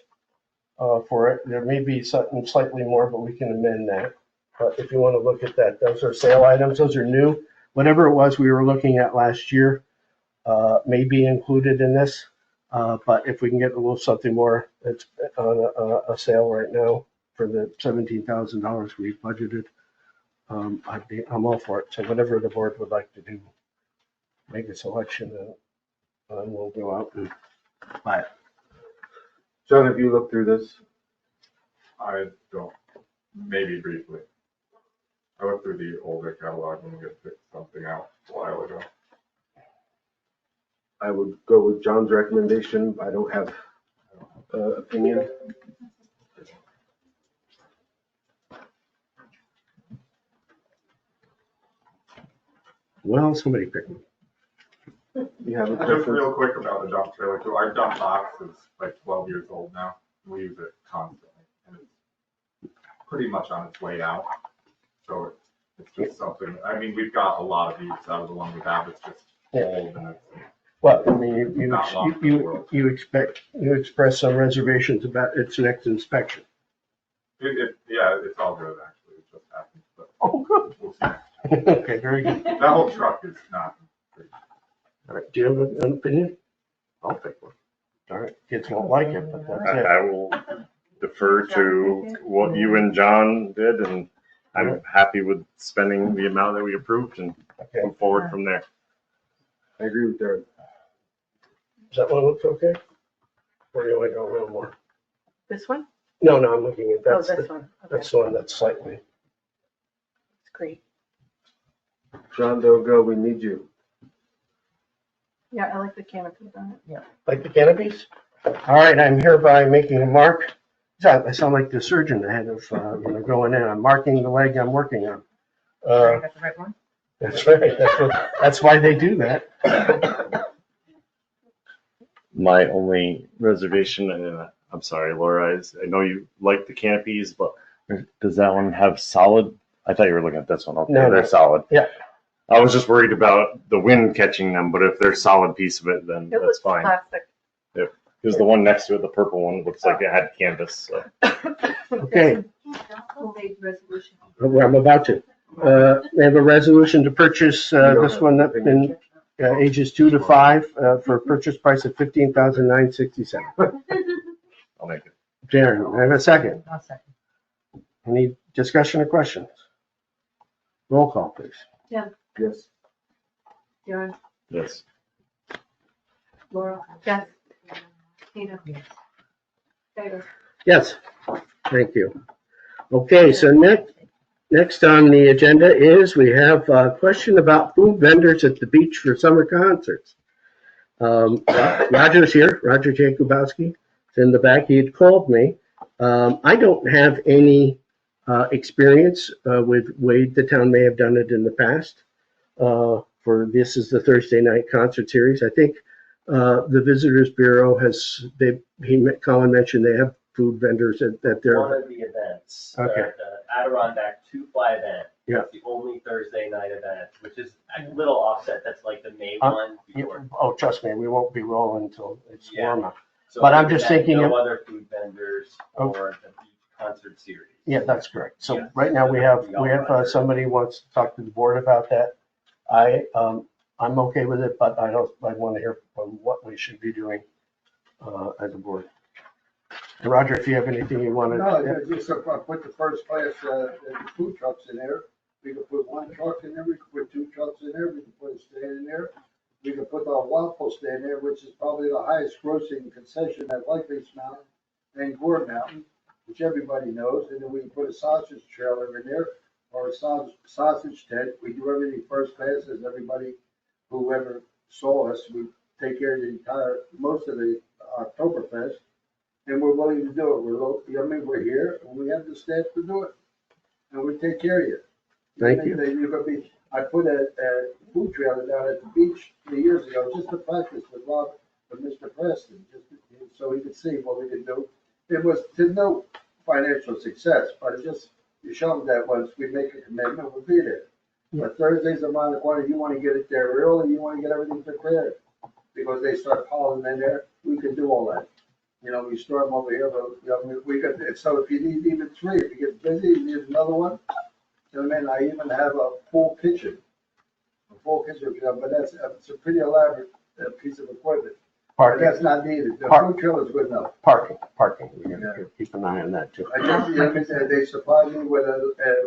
for it. There may be something slightly more, but we can amend that. But if you want to look at that, those are sale items. Those are new. Whatever it was we were looking at last year may be included in this. But if we can get a little something more, it's on a sale right now for the $17,000 we budgeted. I'm all for it. So whatever the board would like to do, make a selection and we'll go out and buy it. John, have you looked through this? I don't, maybe briefly. I went through the older catalog when we had picked something out a while ago. I would go with John's recommendation. I don't have opinion. Well, somebody pick me. You have a Just preference? real quick about the dump trailer too. Our dump box is like 12 years old now. We use it constantly and it's pretty much on its way out. So it's just something, I mean, we've got a lot of use out of the one we have. It's just old and it's Well, I mean, you express some reservations about its next inspection. yeah, it's all good actually. It just happens, but Oh, good. we'll see. Okay, very good. That whole truck is not. All right, do you have an opinion? I'll pick one. All right, kids won't like it, but that's it. I will defer to what you and John did, and I'm happy with spending the amount that we approved and Okay, move forward from there. I agree with Darren. does that one look okay? Or do you want to go a little more? This one? No, I'm looking at, Oh, that's, this one. Okay. that's the one that's slightly. It's great. John, don't go. We need you. Yeah, I like the canopy on it. Like the canopies? All right, I'm hereby making a mark. I sound like the surgeon ahead of, going in. I'm marking the leg I'm working on. I got the right one? That's right. That's why they do that. My only reservation, and I'm sorry, Laura, is I know you like the canopies, but does that one have solid? I thought you were looking at this one. Okay, No, they're no. solid. Yeah. I was just worried about the wind catching them, but if they're a solid piece of it, then It that's looks fine. plastic. Because the one next to it, the purple one, looks like it had canvas. So. Okay, Who made the resolution? I'm about to. We have a resolution to purchase this one up in ages 2 to 5 for a purchase price of $15,967. I'll make it. Darren, I have a second. I'll second. Any discussion or questions? Roll call, please. Yes. Darren, Yes. Laura, Yes. Tina, Yes. David. Yes, thank you. Okay, so next on the agenda is we have a question about food vendors at the beach for summer concerts. Roger's here, Roger Jakubowski is in the back. He had called me. I don't have any experience with Wade. The town may have done it in the past. For this is the Thursday night concert series. I think the Visitors Bureau Colin mentioned they have food vendors at One their, of the events, Okay. the Adirondack 2-Fly event. Yeah. It's the only Thursday night event, which is a little offset. That's like the May Uh, one before. oh, trust me, we won't be rolling until it's Yeah. warmer. So but I'm other than just that, thinking no of- other food vendors Oh. for the beach concert series. Yeah, that's correct. So Yeah. right now we have somebody who wants to talk to the board about that. I'm okay with it, but I want to hear what we should be doing as a board. And Roger, if you have anything you want to. No, just put the first class food trucks in there. We could put one truck in there, we could put two trucks in there, we could put a stand in there. we could put the waffle stand there, which is probably the highest grossing concession at Lakeview Mountain and Gore Mountain, which everybody knows, and then we can put a sausage trailer in there, or a sausage tent. We do everything first class, as everybody, whoever saw us, we take care of the entire, most of the Oktoberfest, and we're willing to do it. We're here, and we have the staff to do it, and we take care of you. Thank you. You're gonna be, I put a food trailer down at the beach 3 years ago, just to practice with Rob, with Mr. Preston, so he could see what we could do. It was to no financial success, but it just, you show them that once we make a commitment, we'll be there. But Thursdays around the corner, you wanna get it there early, you wanna get everything prepared, because they start piling in there, we can do all that. You know, we store them over here, but, you know, we could, so if you need even 3, if you get busy, you need another one. You know what I mean? I even have a full kitchen. But it's a pretty elaborate piece of equipment. But Parking, that's not needed. The Park- food trailer is good enough. parking. We gotta keep an eye on that too. I just, you know, they supplied me with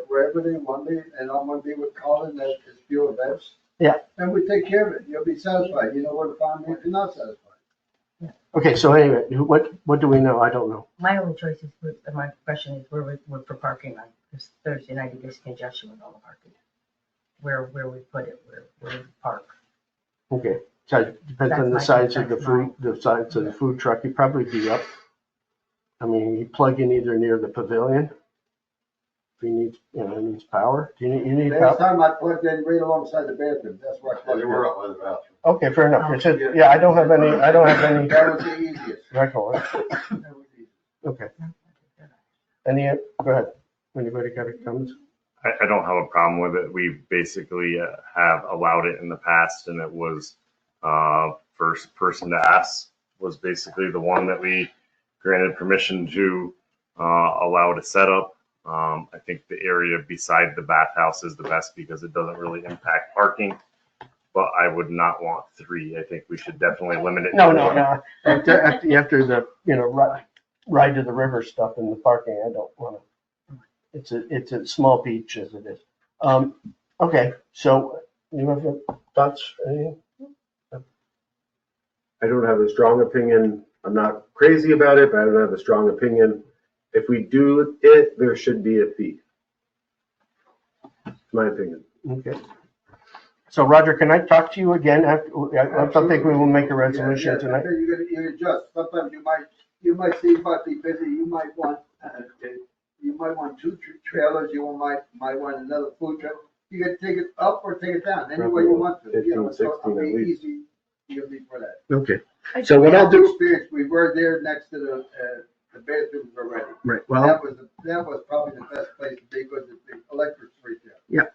wherever they want me, and I'm gonna be with Colin at his few events. Yeah. And we take care of it. You'll be satisfied. You know where to find me if you're not satisfied. Okay, so anyway, what do we know? I don't know. My only choice is, my question is, where we're for parking on this Thursday night, it gets congestion with all the parking. Where we put it, where we park. Okay, so it depends on the That's size my- of the that's food, the size of the food truck. You'd probably be up. I mean, you plug in either near the pavilion. If you need, needs power. Do you need Last power? time I plugged in right alongside the bathroom. That's where I plugged in. up by the bathroom. Okay, fair enough. It's just, yeah, I don't have any That was the easiest. record. That was easy. Okay. Go ahead. Anybody got any comments? I don't have a problem with it. We basically have allowed it in the past, and it was first person to ask was basically the one that we granted permission to allow to set up. I think the area beside the bathhouse is the best because it doesn't really impact parking, but I would not want 3. I think we should definitely limit it. No. to 1. After the, ride to the river stuff in the parking, I don't want to. It's a small beach as it is. Okay, so you have thoughts? Anything? I don't have a strong opinion. I'm not crazy about it, but I don't have a strong opinion. If we do it, there should be a fee. My opinion. Okay. So Roger, can I talk to you again after, I don't think we will make a resolution Yeah, tonight. you adjust. Sometimes you might see, you might be busy. You might want 2 trailers. You might want another food truck. You can take it up or take it down, any way you want to. 15, 16 I'll be at least. easy. You'll be for that. Okay. So what I'll do, Experience, we were there next to the bathrooms already. right, well, That was probably the best place to be because the electric's right there.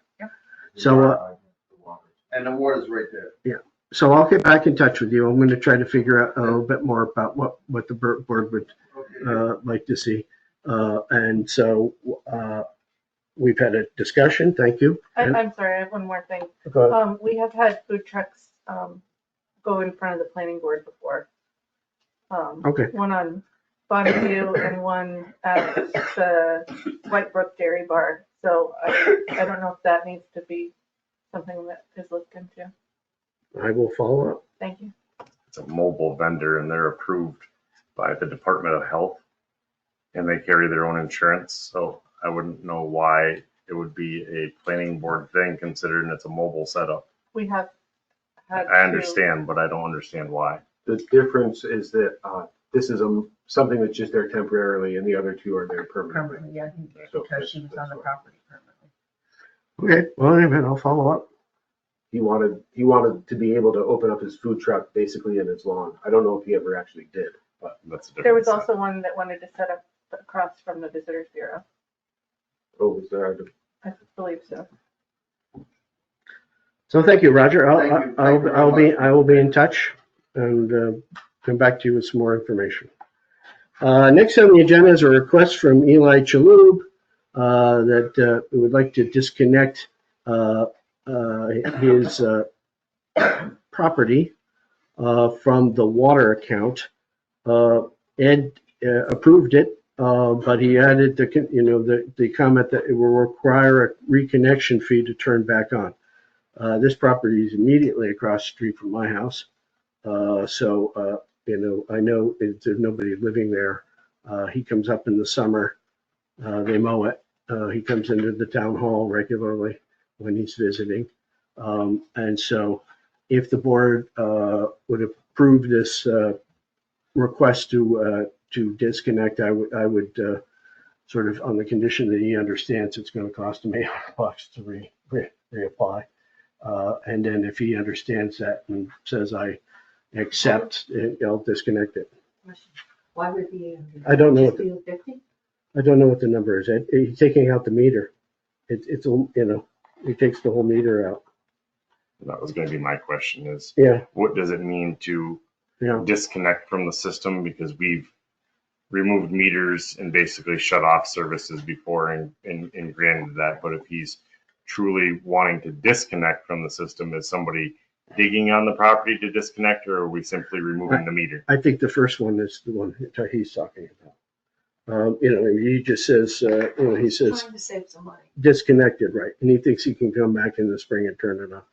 so, And the water's right there. so I'll get back in touch with you. I'm going to try to figure out a little bit more about what the board would Okay. like to see. And so we've had a discussion. Thank you. I'm sorry, I have one more thing. Go ahead. We have had food trucks, go in front of the planning board before. Okay. One on Bonneview and one at the White Brook Dairy Bar. So I don't know if that needs to be something that is looked into. I will follow up. Thank you. It's a mobile vendor, and they're approved by the Department of Health, and they carry their own insurance. So I wouldn't know why it would be a planning board thing, considering it's a mobile setup. We have had. I understand, but I don't understand why. The difference is that this is something that's just there temporarily, and the other 2 are there permanently. Permanently, yeah, So because she was on the that's property permanently. Okay, well, anyway, I'll follow up. He wanted to be able to open up his food truck basically in his lawn. I don't know if he ever actually did, but That's a different. There was setup. also one that wanted to set up across from the Visitors Bureau. was there? I believe so. So thank you, Roger. Thank you. Thank you very I will be in touch and come back to you with some more information. Next on the agenda is a request from Eli Chalhoub that we would like to disconnect his property from the water account. Ed approved it, but he added the comment that it will require a reconnection fee to turn back on. This property is immediately across the street from my house. So, I know there's nobody living there. He comes up in the summer, they mow it. He comes into the town hall regularly when he's visiting. And so if the board would approve this request to disconnect, I would sort of, on the condition that he understands it's going to cost him $800 to reapply. And then if he understands that and says, I accept, I'll disconnect it. Why would he? I don't know. Just do 50? I don't know what the number is. He's taking out the meter. It's he takes the whole meter out. That was going to be my question is, Yeah, what does it mean to yeah. disconnect from the system? Because we've removed meters and basically shut off services before and granted that. But if he's truly wanting to disconnect from the system, is somebody digging on the property to disconnect, or are we simply removing the meter? I think the first one is the one he's talking about. He just says, he says Trying to save some money. disconnected, right? And he thinks he can come back in the spring and turn it on.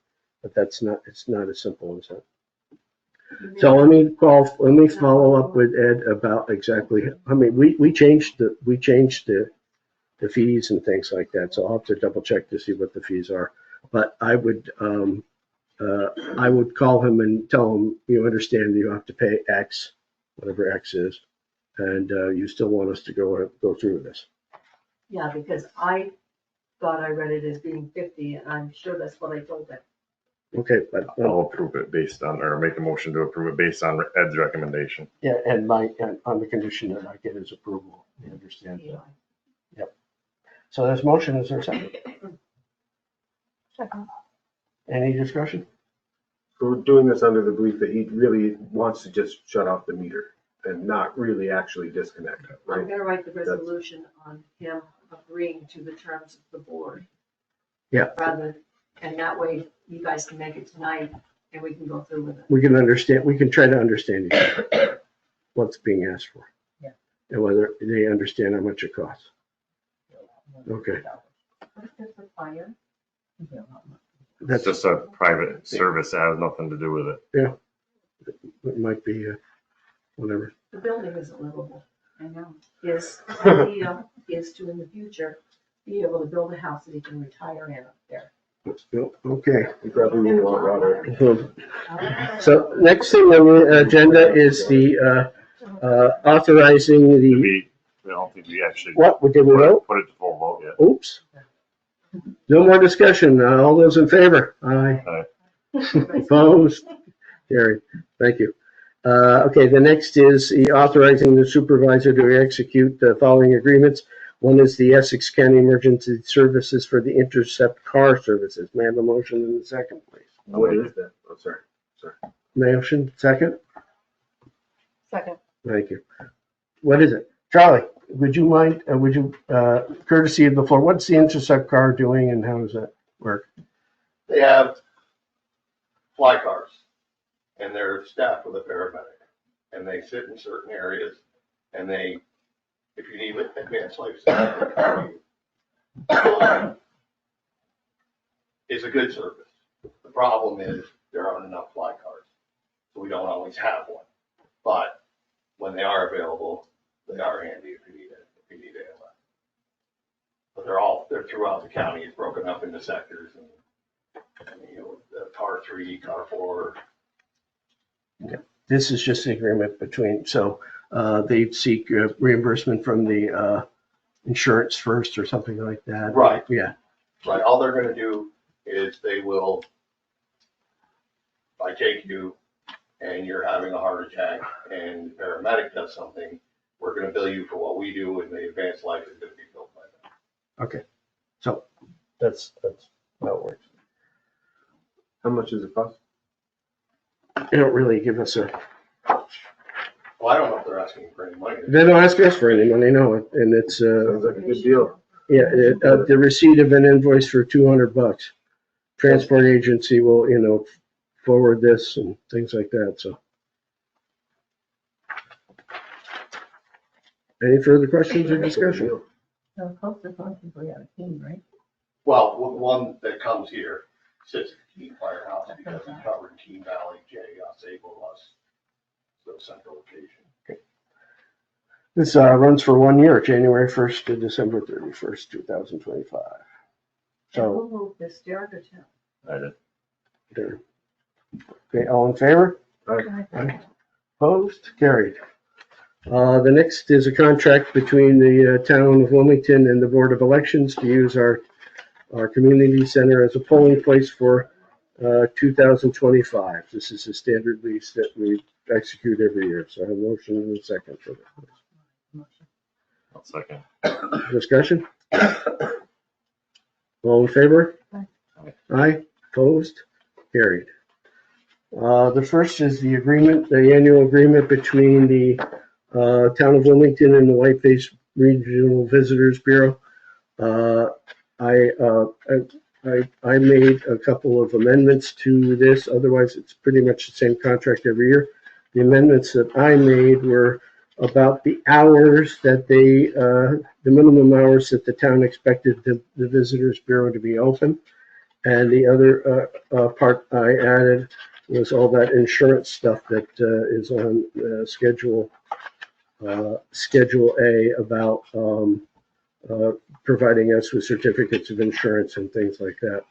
But it's not as simple as that. So let me follow up with Ed about exactly, we changed the fees and things like that. So I'll have to double check to see what the fees are. But I would call him and tell him, you understand you have to pay X, whatever X is, and you still want us to go through this. Yeah, because I thought I read it as being 50, and I'm sure that's what I told them. Okay, but I'll approve it based on, or make a motion to approve it based on Ed's recommendation. yeah, and on the condition that I get his approval. You understand that? Yep. So this motion is there a second? Second. Any discussion? So we're doing this under the belief that he really wants to just shut off the meter and not really actually disconnect it, I'm right? gonna write the resolution on him agreeing to the terms of the board. Yeah. And that way you guys can make it tonight and we can go through with it. We can try to understand each other, what's being asked for. Yeah. And whether they understand how much it costs. Okay. What if there's a fire? That's just a private service that has nothing to do with it. It might be, whatever. The building isn't livable. I know. His idea is to, in the future, be able to build a house that he can retire in up there. Okay. You probably won't want water. So next thing on the agenda is the authorizing the, I don't think we actually what, did we vote? put it to full vote yet. Oops. No more discussion. All those in favor? Aye. Opposed? Carried. Thank you. Okay, the next is the authorizing the supervisor to execute the following agreements. One is the Essex County Emergency Services for the Intercept Car Services. May I have a motion in the second, please? What is that? Oh, sorry. Motion, second? Second. Thank you. What is it? Charlie, would you mind, courtesy of the floor, what's the Intercept car doing and how does that work? They have fly cars and they're staffed with a paramedic and they sit in certain areas and they, if you need advanced life support, it's a good service. The problem is there aren't enough fly cars, so we don't always have one. But when they are available, they are handy if you need it. But they're throughout the county. It's broken up into sectors and the car 3, car 4. This is just the agreement between, so they seek reimbursement from the insurance first or something like that. Right. Yeah. Right. All they're going to do is they will, if I take you and you're having a heart attack and the paramedic does something, we're going to bill you for what we do and the advanced life is going to be billed by them. Okay. So that's how it works. How much does it cost? They don't really give us a, Well, I don't know if they're asking for any money. they don't ask us for any money, no, and it's, Sounds like a good deal. yeah, the receipt of an invoice for $200. Transport agency will, forward this and things like that, so. Any further questions or discussion? So closest one is we have a team, right? Well, one that comes here sits at the Keene Firehouse because we covered Keene Valley, Sable, us, the central location. This runs for 1 year, January 1st to December 31st, 2025. So, Who moved this, Derek or Tim? I did. there. Okay, all in favor? Aye. Opposed? Carried. The next is a contract between the town of Wilmington and the Board of Elections to use our community center as a polling place for 2025. This is a standard lease that we execute every year. So I have a motion and a second for that. I'll second. Discussion? All in favor? Aye. Opposed? Carried. The first is the agreement, the annual agreement between the Town of Wilmington and the Whiteface Regional Visitors Bureau. I made a couple of amendments to this, otherwise it's pretty much the same contract every year. The amendments that I made were about the hours that the minimum hours that the town expected the Visitors Bureau to be open. And the other part I added was all that insurance stuff that is on Schedule A about providing us with certificates of insurance and things like that,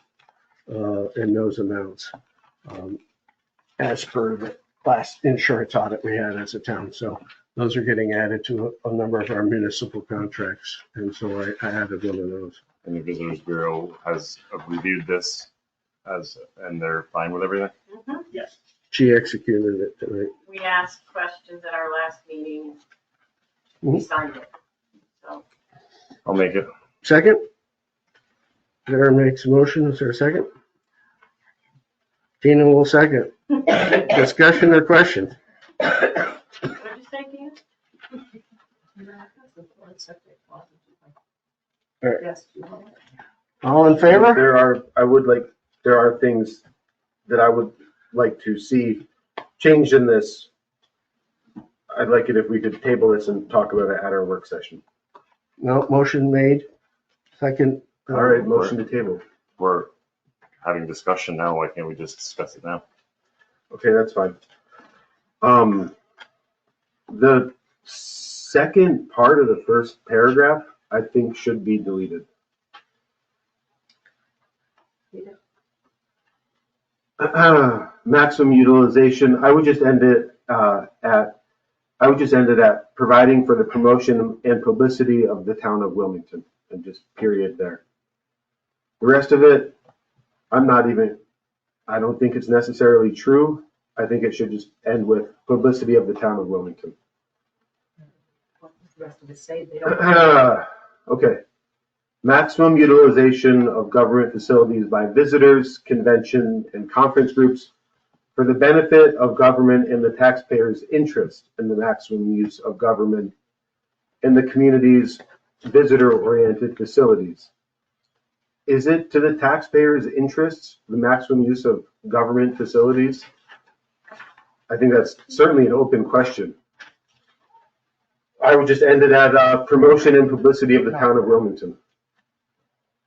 and those amounts, as per the last insurance audit we had as a town. So those are getting added to a number of our municipal contracts, and so I added one of those. And the Visitors Bureau has reviewed this and they're fine with everything? Yes. She executed it tonight. We asked questions at our last meeting. We signed it. So I'll make it. Second? Darren makes a motion. Is there a second? Tina will second. Discussion or questions? what did you say, Tina? Yes, you want it? All in favor? There are things that I would like to see changed in this. I'd like it if we could table this and talk about it at our work session. No, motion made. Second. All right, motion to table. We're having discussion now. Why can't we just discuss it now? Okay, that's fine. The second part of the first paragraph, I think, should be deleted. Maximum utilization, I would just end it at providing for the promotion and publicity of the town of Wilmington, and just period there. The rest of it, I don't think it's necessarily true. I think it should just end with publicity of the town of Wilmington. What does the rest of it say? They don't. Okay. Maximum utilization of government facilities by visitors, convention, and conference groups for the benefit of government and the taxpayers' interest in the maximum use of government in the community's visitor-oriented facilities. Is it to the taxpayers' interests, the maximum use of government facilities? I think that's certainly an open question. I would just end it at promotion and publicity of the town of Wilmington.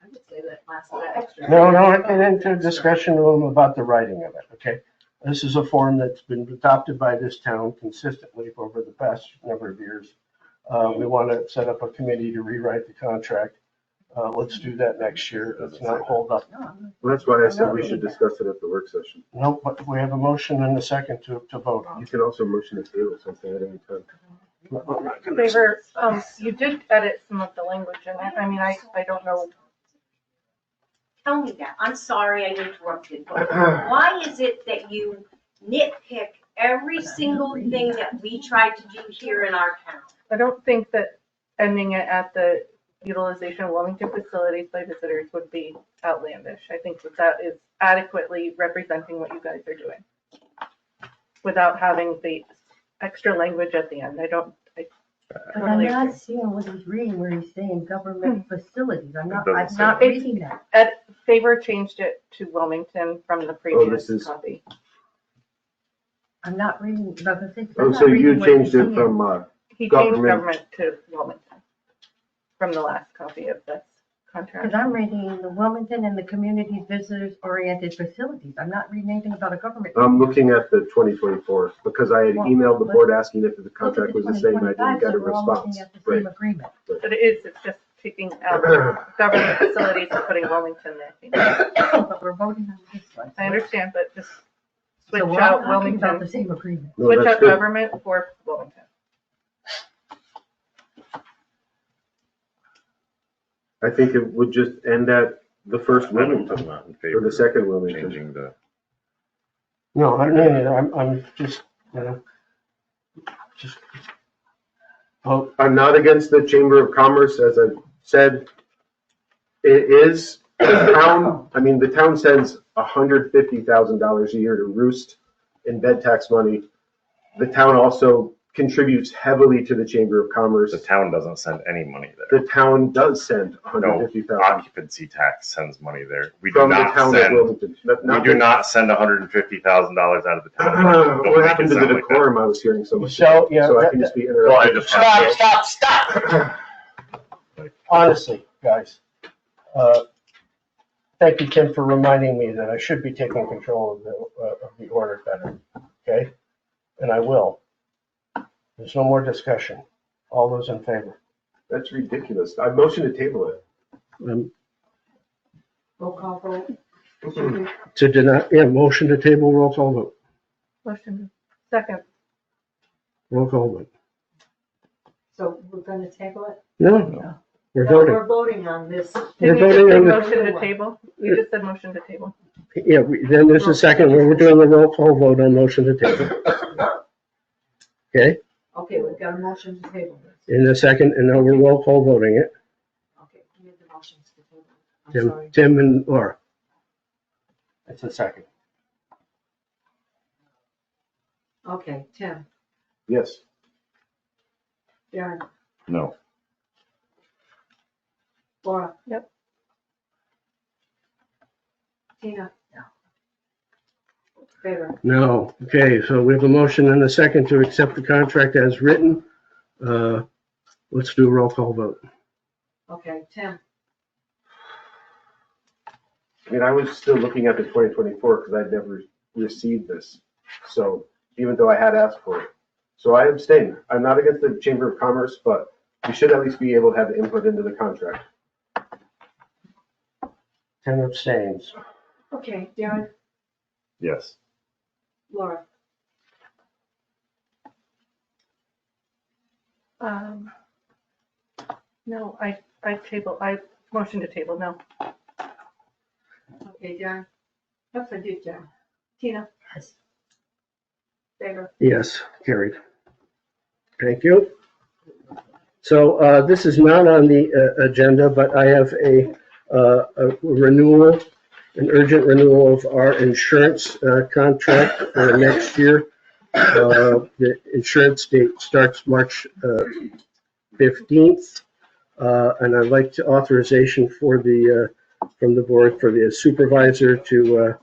I would say that last bit extra. No, and into a discussion room about the writing of it, okay? This is a form that's been adopted by this town consistently over the past number of years. We want to set up a committee to rewrite the contract. Let's do that next year. Let's not hold up. Well, that's why I said we should discuss it at the work session. No, but we have a motion and a second to vote on. You can also motion to table something at any time. Favor, you did edit some of the language in it. I mean, I don't know. Tell me that. I'm sorry I interrupted. But why is it that you nitpick every single thing that we tried to do here in our town? I don't think that ending it at the utilization of Wilmington facilities by visitors would be outlandish. I think that is adequately representing what you guys are doing without having the extra language at the end. I But I'm totally not agree. seeing what he's reading where he's saying government facilities. I'm doesn't say not that. reading that. Favor changed it to Wilmington from the previous this is- copy. I'm not reading, but I'm saying. Oh, so you changed it from, He changed Government. government to Wilmington from the last copy of this contract. Because I'm reading the Wilmington and the community visitors oriented facilities. I'm not reading anything about a government. I'm looking at the 2024 because I had emailed the board asking if the contract was the same. I didn't get a response. At the Right. same agreement. But it's just taking out government facilities and putting Wilmington there. But we're voting on this one. I understand, but just switch So we're out all talking about the Wilmington, same agreement. No, switch that's out good. government for Wilmington. I think it would just end at the first I'm Wilmington not in or favor the of second Wilmington. changing the, No, I'm just, just. Oh, I'm not against the Chamber of Commerce, as I said. It is the town, I mean, the town sends $150,000 a year to Roost in bed tax money. The town also contributes heavily to the Chamber of Commerce. the town doesn't send any money there. The town does send No, $150,000 occupancy tax sends money there. We do from the not town of send, Wilmington. we do not send $150,000 out of the town. Don't What make happened it to the sound like that. decorum I was hearing so much? So, yeah, So I that- can just be Well, I interrupted. just Stop. Honestly, guys, thank you, Tim, for reminding me that I should be taking control of the order better, okay? And I will. There's no more discussion. All those in favor? That's ridiculous. I motion to table it. Roll call vote. To deny, yeah, motion to table, roll call vote. Motion, second. Roll call vote. So we're gonna table it? No, we're No, voting. We're voting on this. We're Didn't you just voting say on the- motion to table? You just said motion to table. Yeah, then there's a second where we're doing the roll call vote on motion to table. Okay, Okay, we've got a motion to table this. in a second, and now we're roll call voting it. Okay, who made the motions to table? I'm sorry. Tim and Laura. That's a second. Okay, Tim, Yes. Darren, No. Laura. Yep. Tina. No. Favor. No, okay, so we have a motion and a second to accept the contract as written. Let's do a roll call vote. Okay, Tim, I mean, I was still looking at the 2024 because I'd never received this. So even though I had asked for it. So I abstain. I'm not against the Chamber of Commerce, but we should at least be able to have input into the contract. Tim abstains. okay, Darren, Yes. Laura. No, I motion to table, no. Okay, Darren. Yes, I did, Darren. Tina. Yes. Favor. Yes, carried. Thank you. So this is not on the agenda, but I have a renewal, an urgent renewal of our insurance contract for next year. The insurance date starts March 15th. And I'd like to authorization for from the board for the supervisor to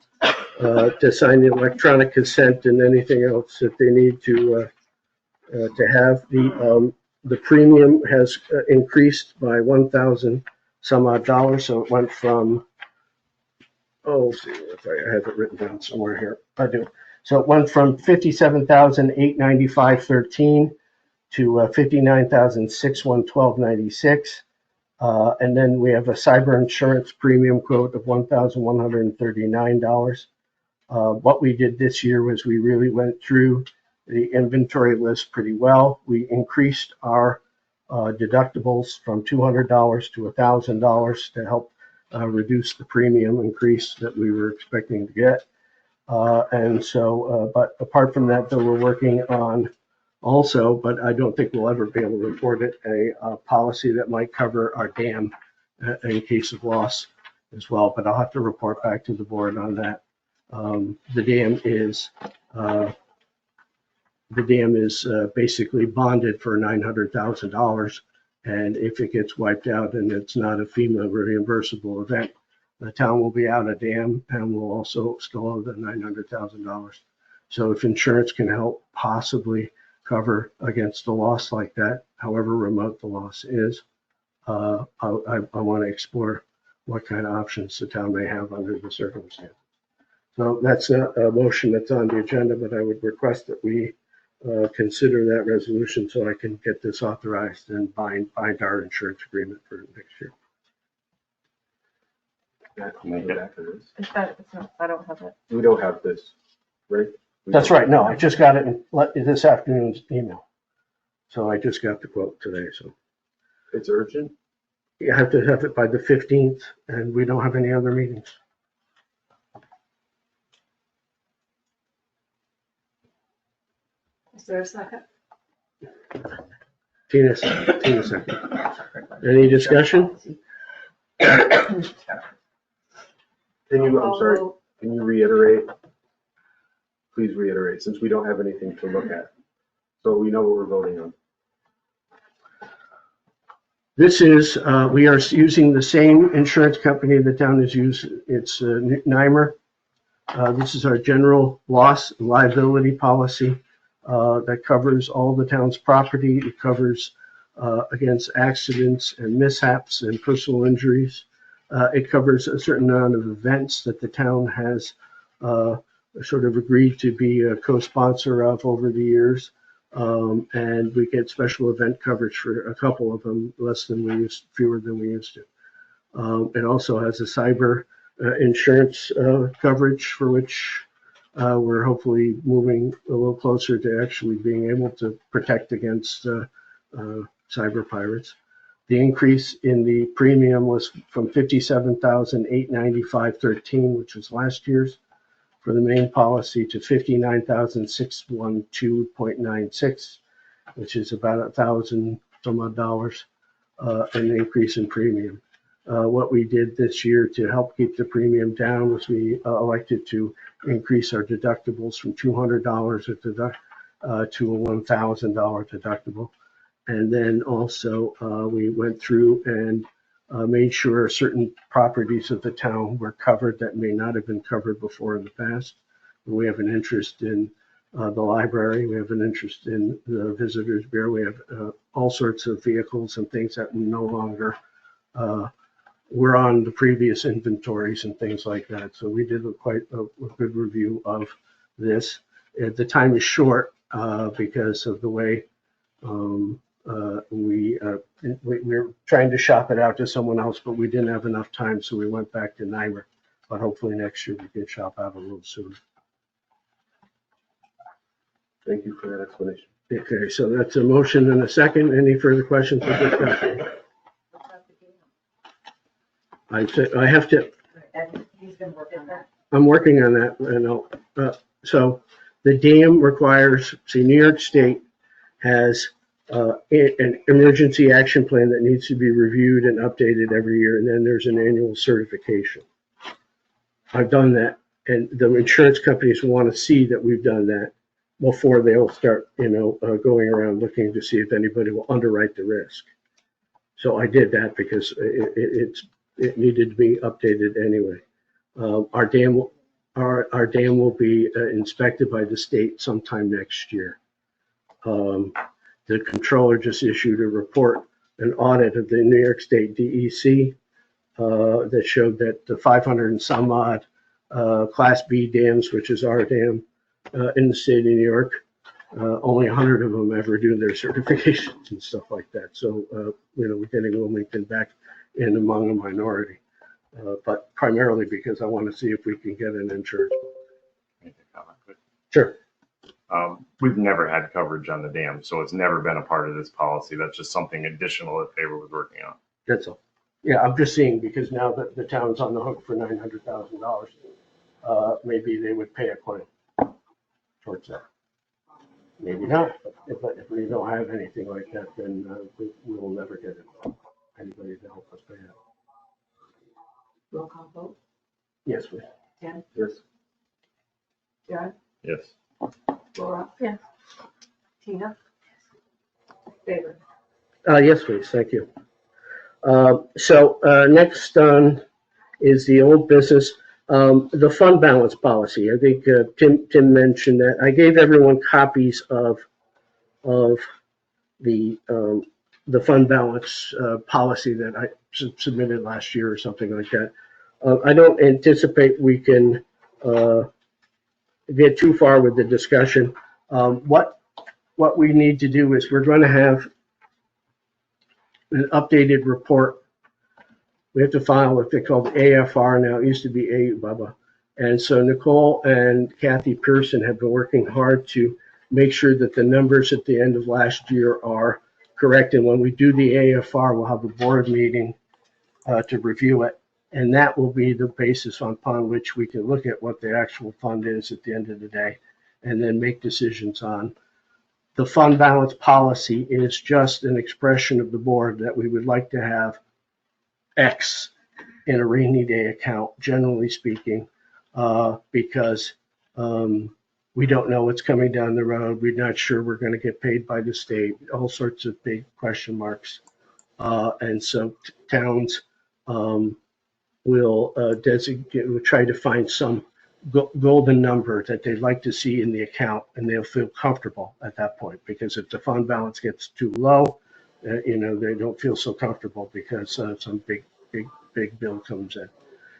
sign the electronic consent and anything else that they need to have. The premium has increased by 1,000 some odd dollars, so it went from, let's see if I have it written down somewhere here. I do. So it went from $57,895.13 to $59,612.96. And then we have a cyber insurance premium quote of $1,139. What we did this year was we really went through the inventory list pretty well. We increased our deductibles from $200 to $1,000 to help reduce the premium increase that we were expecting to get. But apart from that, though, we're working on also, but I don't think we'll ever be able to afford it, a policy that might cover our dam in case of loss as well. But I'll have to report back to the board on that. The dam is basically bonded for $900,000, and if it gets wiped out and it's not a FEMA reimbursable event, the town will be out of dam and will also still owe the $900,000. So if insurance can help possibly cover against a loss like that, however remote the loss is, I want to explore what kind of options the town may have under the circumstances. So that's a motion that's on the agenda, but I would request that we consider that resolution so I can get this authorized and bind our insurance agreement for next year. I don't have it. We don't have this, right? That's right. No, I just got it in this afternoon's email. So I just got the quote today. So It's urgent? you have to have it by the 15th, and we don't have any other meetings. Is there a second? Tina second. Any discussion? Can you, I'm sorry, can you reiterate? Please reiterate, since we don't have anything to look at. So we know what we're voting on. This is, we are using the same insurance company the town has used. It's NYMER. This is our general loss and liability policy that covers all the town's property. It covers against accidents and mishaps and personal injuries. It covers a certain amount of events that the town has sort of agreed to be a co-sponsor of over the years. And we get special event coverage for a couple of them, fewer than we used to. It also has a cyber insurance coverage for which we're hopefully moving a little closer to actually being able to protect against cyber pirates. The increase in the premium was from $57,895.13, which was last year's, for the main policy, to $59,612.96, which is about $1,000 some odd dollars, an increase in premium. What we did this year to help keep the premium down was we elected to increase our deductibles from $200 to a $1,000 deductible. And then also we went through and made sure certain properties of the town were covered that may not have been covered before in the past. We have an interest in the library. We have an interest in the Visitors Bureau. We have all sorts of vehicles and things that no longer were on the previous inventories and things like that. So we did quite a good review of this. The time is short because of the way we're trying to shop it out to someone else, but we didn't have enough time, so we went back to NYMER. But hopefully next year we can shop out a little sooner. Thank you for that explanation. Okay, so that's a motion and a second. Any further questions or discussion? I have to. He's been working on that. I'm working on that. So the dam requires, New York State has an emergency action plan that needs to be reviewed and updated every year, and then there's an annual certification. I've done that, and the insurance companies want to see that we've done that before they'll start, going around looking to see if anybody will underwrite the risk. So I did that because it needed to be updated anyway. Our dam will be inspected by the state sometime next year. The controller just issued a report, an audit of the New York State DEC that showed that the 500 and some odd Class B dams, which is our dam in the state of New York, only 100 of them ever do their certifications and stuff like that. So, we're getting Wilmington back in among a minority, but primarily because I want to see if we can get an insurance. Sure. We've never had coverage on the dam, so it's never been a part of this policy. That's just something additional that Faber was working on. That's all. Yeah, I'm just seeing because now that the town's on the hook for $900,000, maybe they would pay a claim towards that. Maybe not. But if we don't have anything like that, then we will never get anybody to help us pay it. Roll call vote. Yes, please. Tim? Yes. John? Yes. Laura? Yes. Tina? Favor? Yes, please. Thank you. So next is the old business, the fund balance policy. I think Tim mentioned that. I gave everyone copies of the the fund balance policy that I submitted last year or something like that. I don't anticipate we can get too far with the discussion. What we need to do is we're going to have an updated report. We have to file what they call the AFR now. It used to be AUBUBA. And so Nicole and Kathy Pearson have been working hard to make sure that the numbers at the end of last year are correct. And when we do the AFR, we'll have a board meeting to review it. And that will be the basis upon which we can look at what the actual fund is at the end of the day and then make decisions on. The fund balance policy is just an expression of the board that we would like to have X in a rainy day account, generally speaking, because we don't know what's coming down the road. We're not sure we're going to get paid by the state, all sorts of big question marks. And so towns will try to find some golden number that they'd like to see in the account, and they'll feel comfortable at that point. Because if the fund balance gets too low, they don't feel so comfortable because some big bill comes in.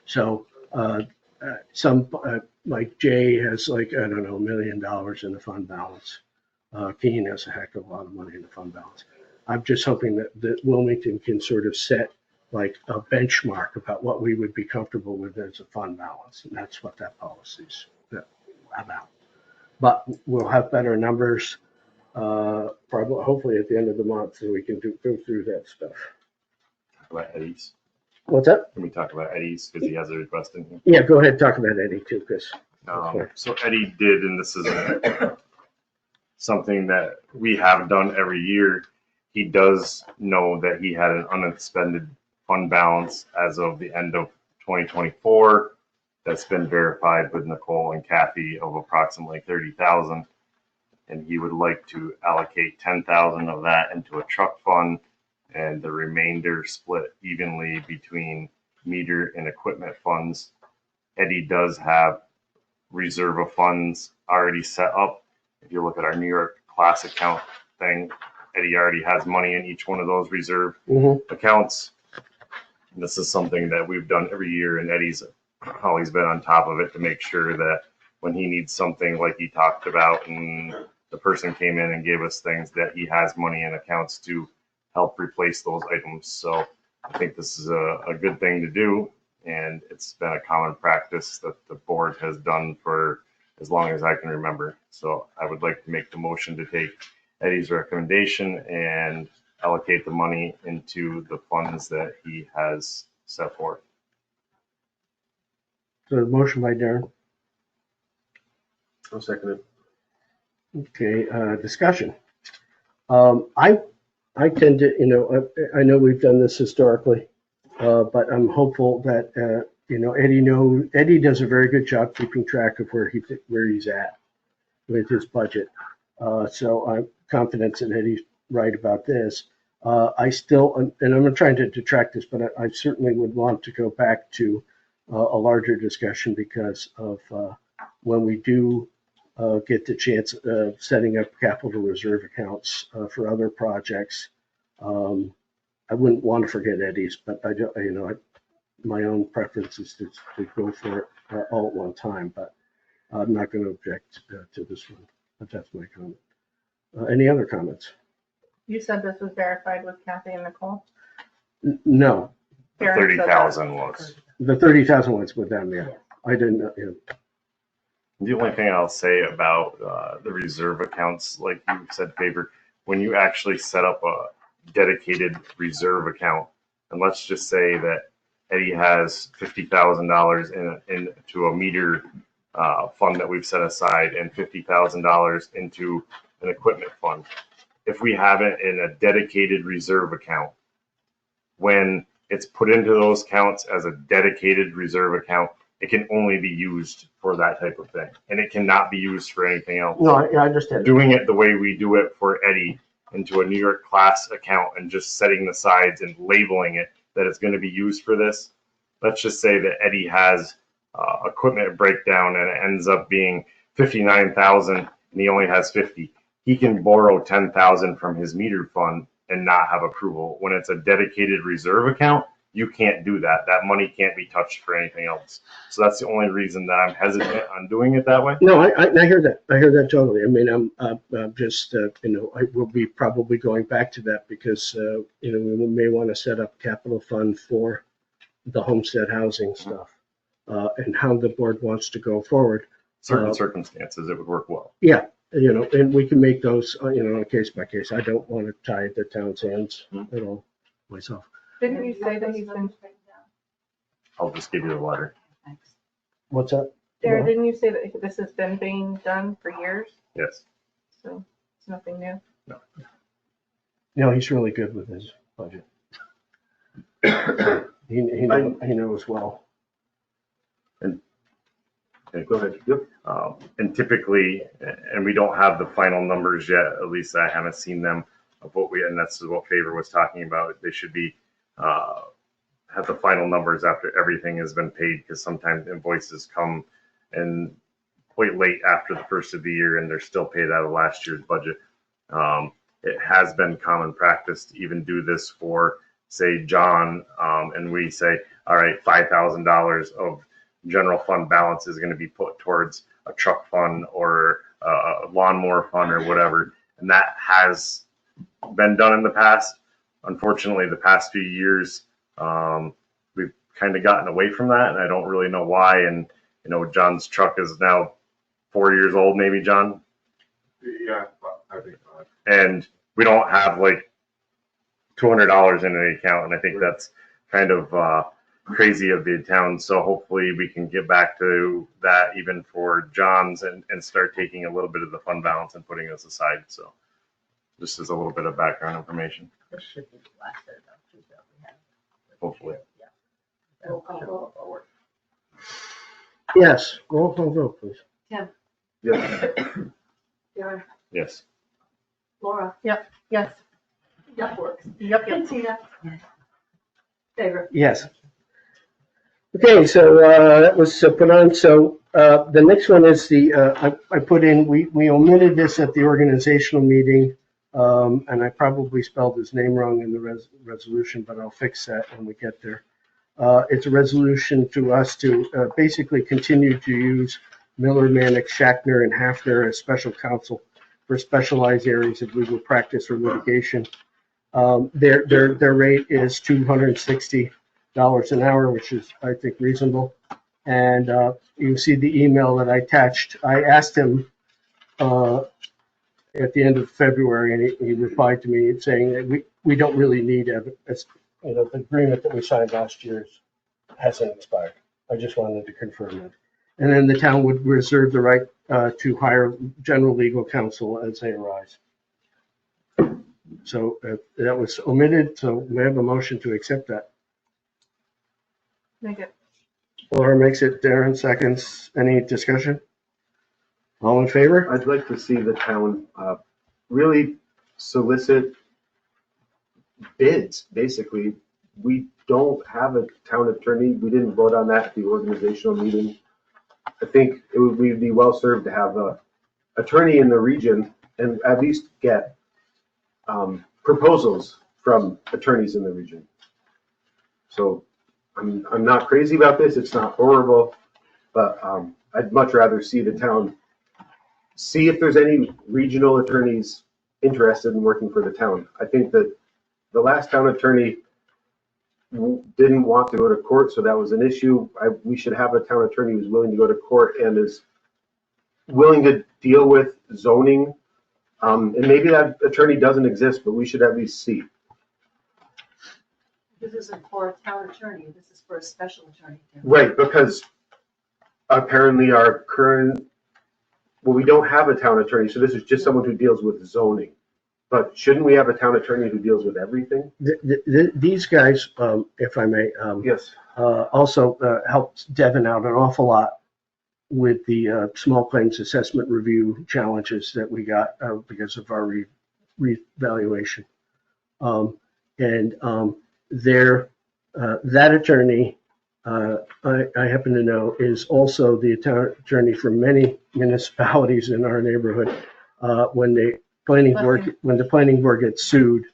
So like Jay has $1 million in the fund balance. Keene has a heck of a lot of money in the fund balance. I'm just hoping that Wilmington can sort of set like a benchmark about what we would be comfortable with as a fund balance. And that's what that policy's about. But we'll have better numbers probably, hopefully at the end of the month, so we can go through that stuff. Talk about Eddie's. What's that? Can we talk about Eddie's because he has a request in here? Yeah, go ahead. Talk about Eddie too, Chris. So Eddie did, and this is something that we have done every year. He does know that he had an unexpended fund balance as of the end of 2024 that's been verified with Nicole and Kathy of approximately $30,000, and he would like to allocate $10,000 of that into a truck fund and the remainder split evenly between meter and equipment funds. Eddie does have reserve of funds already set up. If you look at our New York class account thing, Eddie already has money in each one of those reserve accounts. And this is something that we've done every year, and Eddie's always been on top of it to make sure that when he needs something like he talked about and the person came in and gave us things, that he has money in accounts to help replace those items. So I think this is a good thing to do, and it's been a common practice that the board has done for as long as I can remember. So I would like to make the motion to take Eddie's recommendation and allocate the money into the funds that he has set forth. So the motion by Darren. I'll second it. Okay, discussion. I tend to, I know we've done this historically, but I'm hopeful that, Eddie does a very good job keeping track of where he's at with his budget. So I'm confident that Eddie's right about this. I still, and I'm not trying to detract this, but I certainly would want to go back to a larger discussion because of when we do get the chance of setting up capital reserve accounts for other projects. I wouldn't want to forget Eddie's, but I don't, my own preference is to go for it all at one time, but I'm not going to object to this one, but that's my comment. Any other comments? You said this was verified with Kathy and Nicole? No. The 30,000 was. The 30,000 was with them, yeah. I didn't know. Yeah. The only thing I'll say about the reserve accounts, like you said, Faber, when you actually set up a dedicated reserve account, and let's just say that Eddie has $50,000 into a meter fund that we've set aside and $50,000 into an equipment fund. If we have it in a dedicated reserve account, when it's put into those accounts as a dedicated reserve account, it can only be used for that type of thing, and it cannot be used for anything else. No, I understand. Doing it the way we do it for Eddie into a New York class account and just setting the sides and labeling it that it's going to be used for this. Let's just say that Eddie has equipment breakdown and it ends up being 59,000 and he only has 50. He can borrow 10,000 from his meter fund and not have approval. When it's a dedicated reserve account, you can't do that. That money can't be touched for anything else. So that's the only reason that I'm hesitant on doing it that way. No, I hear that. I hear that totally. I mean, I'm just, I will be probably going back to that because, we may want to set up capital fund for the homestead housing stuff, and how the board wants to go forward. Certain circumstances, it would work well. Yeah, and we can make those, on a case by case. I don't want to tie the town's hands at all myself. Didn't you say that he's been, I'll just give you the letter. What's that? Darren, didn't you say that this has been being done for years? Yes. So it's nothing new? No. He's really good with his budget. He knows well. Okay, go ahead. Yep. And typically, and we don't have the final numbers yet, at least I haven't seen them of and that's what Favor was talking about. They should be, have the final numbers after everything has been paid, because sometimes invoices come and quite late after the first of the year and they're still paid out of last year's budget. It has been common practice to even do this for, say, John, and we say, all right, $5,000 of general fund balance is going to be put towards a truck fund or a lawnmower fund or whatever. And that has been done in the past. Unfortunately, the past few years, we've kind of gotten away from that, and I don't really know why. And, John's truck is now 4 years old, maybe, John? Yeah, I think so. And we don't have like $200 in an account, and I think that's kind of crazy of the town. So hopefully we can get back to that even for John's and start taking a little bit of the fund balance and putting this aside. So just as a little bit of background information. This should be the last set of vouchers that we have. Hopefully. Yeah. Roll call vote. Yes, roll call vote, please. Tim, Yes. Darren, Yes. Laura, Yes. Duck Works, Yep. and Tina. Favor. Yes. Okay, so that was put on. So the next one is I put in, we omitted this at the organizational meeting, and I probably spelled his name wrong in the resolution, but I'll fix that when we get there. It's a resolution to us to basically continue to use Miller, Mannix, Shackner, and Hafner as special counsel for specialized areas of legal practice or litigation. Their rate is $260 an hour, which is, I think, reasonable. And you see the email that I attached. I asked him at the end of February, and he replied to me saying that we don't really need evidence. The agreement that we signed last year hasn't expired. I just wanted to confirm that. And then the town would reserve the right to hire general legal counsel as they arise. So that was omitted, so we have a motion to accept that. Make it. Laura makes it, Darren seconds. Any discussion? All in favor? I'd like to see the town really solicit bids, basically. We don't have a town attorney. We didn't vote on that at the organizational meeting. I think we'd be well served to have a attorney in the region and at least get proposals from attorneys in the region. So I'm not crazy about this. It's not horrible, but I'd much rather see the town see if there's any regional attorneys interested in working for the town. I think that the last town attorney didn't want to go to court, so that was an issue. We should have a town attorney who's willing to go to court and is willing to deal with zoning. And maybe that attorney doesn't exist, but we should at least see. This isn't for a town attorney, this is for a special attorney. Right, because apparently our current, we don't have a town attorney, so this is just someone who deals with zoning. But shouldn't we have a town attorney who deals with everything? These guys, if I may, yes, also helped Devin out an awful lot with the small claims assessment review challenges that we got because of our revaluation. That attorney, I happen to know, is also the attorney for many municipalities in our neighborhood. When the planning board gets sued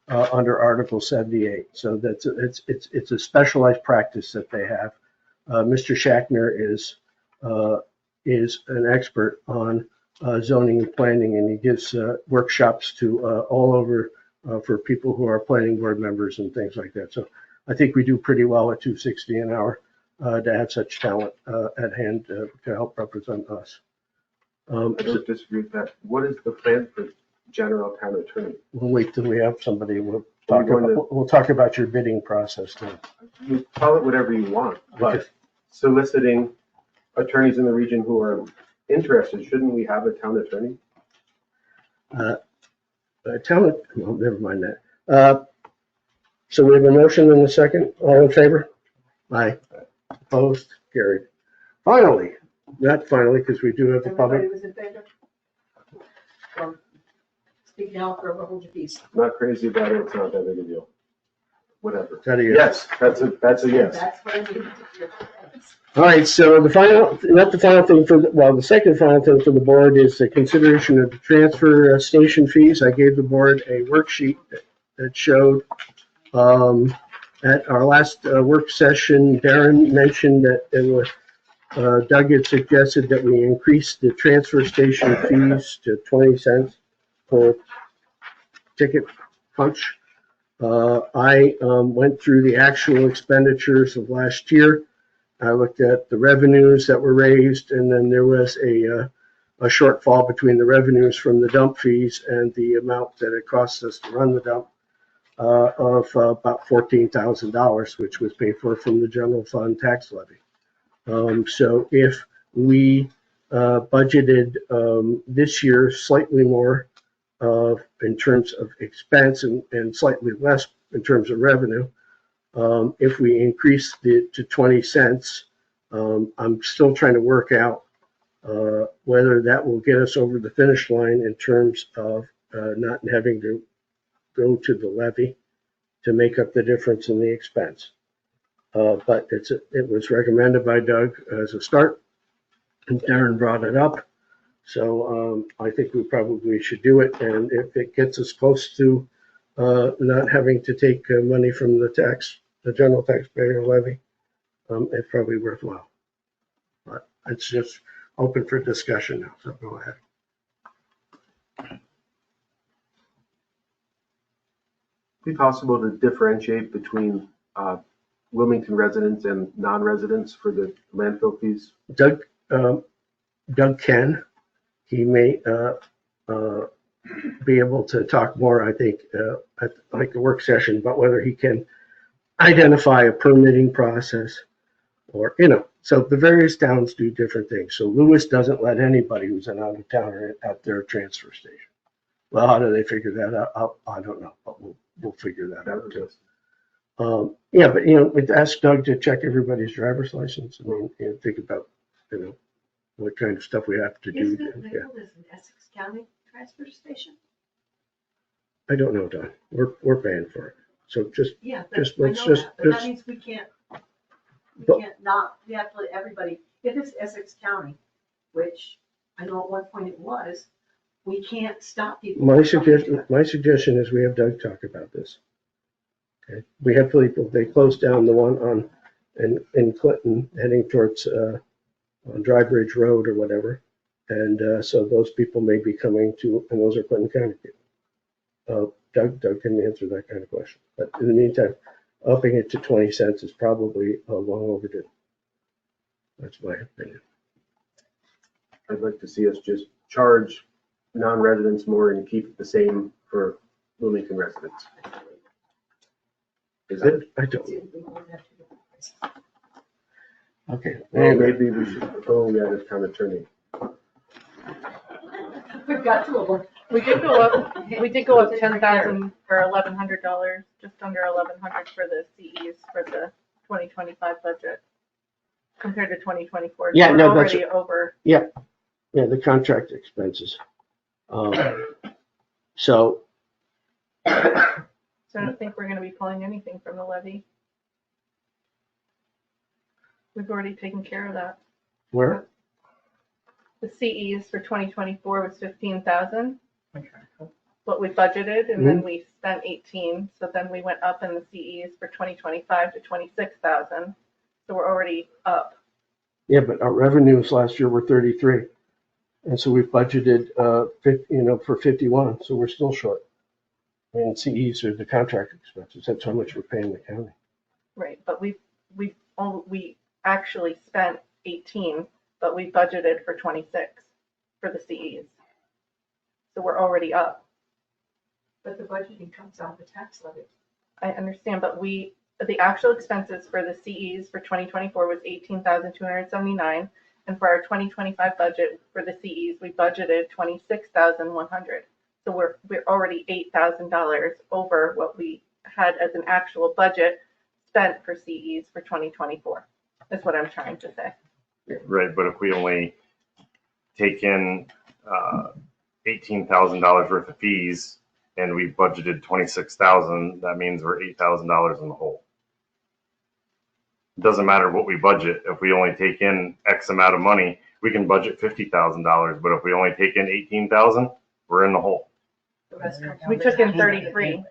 under Article 78. So it's a specialized practice that they have. Mr. Shackner is an expert on zoning and planning, and he gives workshops to all over for people who are planning board members and things like that. So I think we do pretty well at $2.60 an hour to have such talent at hand to help represent us. I don't disagree with that. What is the plan for general town attorney? We'll wait till we have somebody. We'll Are talk you going about, we'll talk about your bidding process then. You call it whatever you want, but soliciting attorneys in the region who are interested, shouldn't we have a town attorney? Well, never mind that. So we have a motion and a second. All in favor? Aye. Opposed? Carried. Finally, not finally, because we do have the public. Everybody was in favor? Or speak now or hold your peace. Not crazy about it, it's not that big a deal. Whatever. Is that a yes? Yes, that's a yes. That's what I needed to hear. All right, so the final, not the final thing for, the second final thing for the board is the consideration of the transfer station fees. I gave the board a worksheet that showed, at our last work session, Darren mentioned that there was, Doug had suggested that we increase the transfer station fees to 20 cents per ticket punch. I went through the actual expenditures of last year. I looked at the revenues that were raised, and then there was a shortfall between the revenues from the dump fees and the amount that it cost us to run the dump of about $14,000, which was paid for from the general fund tax levy. So if we budgeted this year slightly more in terms of expense and slightly less in terms of revenue, if we increase it to 20 cents, I'm still trying to work out whether that will get us over the finish line in terms of not having to go to the levy to make up the difference in the expense. But it was recommended by Doug as a start, and Darren brought it up. So I think we probably should do it, and if it gets us close to not having to take money from the general taxpayer levy, it's probably worthwhile. But it's just open for discussion now, so go ahead. Be possible to differentiate between Wilmington residents and non-residents for the landfill fees? Doug can. He may be able to talk more, I think, at like the work session, about whether he can identify a permitting process or, so the various towns do different things. So Lewis doesn't let anybody who's an out-of-towner at their transfer station. Well, how do they figure that out? I don't know, but we'll figure that out too. Yeah, but we'd ask Doug to check everybody's driver's license. I mean, think about, what kind of stuff we have to do. Isn't it labeled as an Essex County transfer station? I don't know, Don. We're paying for it. So Yeah, let's I know just, that, but that means we can't not, we have to let everybody, if it's Essex County, which I know at one point it was, we can't stop people. my suggestion is we have Doug talk about this. Okay, we have people, they closed down the one in Clinton heading towards on Dry Bridge Road or whatever. And so those people may be coming to, and those are Clinton County people. Doug can answer that kind of question. But in the meantime, upping it to 20 cents is probably long overdue. That's my opinion. I'd like to see us just charge non-residents more and keep it the same for Wilmington residents. Is it? I don't. Okay. Well, maybe we should, the town attorney. We've got two of them. We did go up 10,000 for $1,100, just under 1,100 for the CEs for the 2025 budget compared to 2024. Yeah, We're no, that's already over. Yeah, the contract expenses. So So I don't think we're going to be pulling anything from the levy. We've already taken care of that. where? The CEs for 2024 was 15,000. what we budgeted, and then we spent 18, so then we went up in the CEs for 2025 to 26,000, so we're already up. Yeah, but our revenues last year were 33. And so we've budgeted, for 51, so we're still short. And CEs are the contract expenses. That's how much we're paying the county. Right, but we actually spent 18, but we budgeted for 26 for the CEs. So we're already up. But the budgeting comes out of the tax levy. I understand, but the actual expenses for the CEs for 2024 was 18,279, and for our 2025 budget for the CEs, we budgeted 26,100. So we're already $8,000 over what we had as an actual budget spent for CEs for 2024. That's what I'm trying to say. Right, but if we only take in $18,000 worth of fees and we budgeted 26,000, that means we're $8,000 in the hole. It doesn't matter what we budget. If we only take in X amount of money, we can budget $50,000. But if we only take in 18,000, we're in the hole. We took in 33.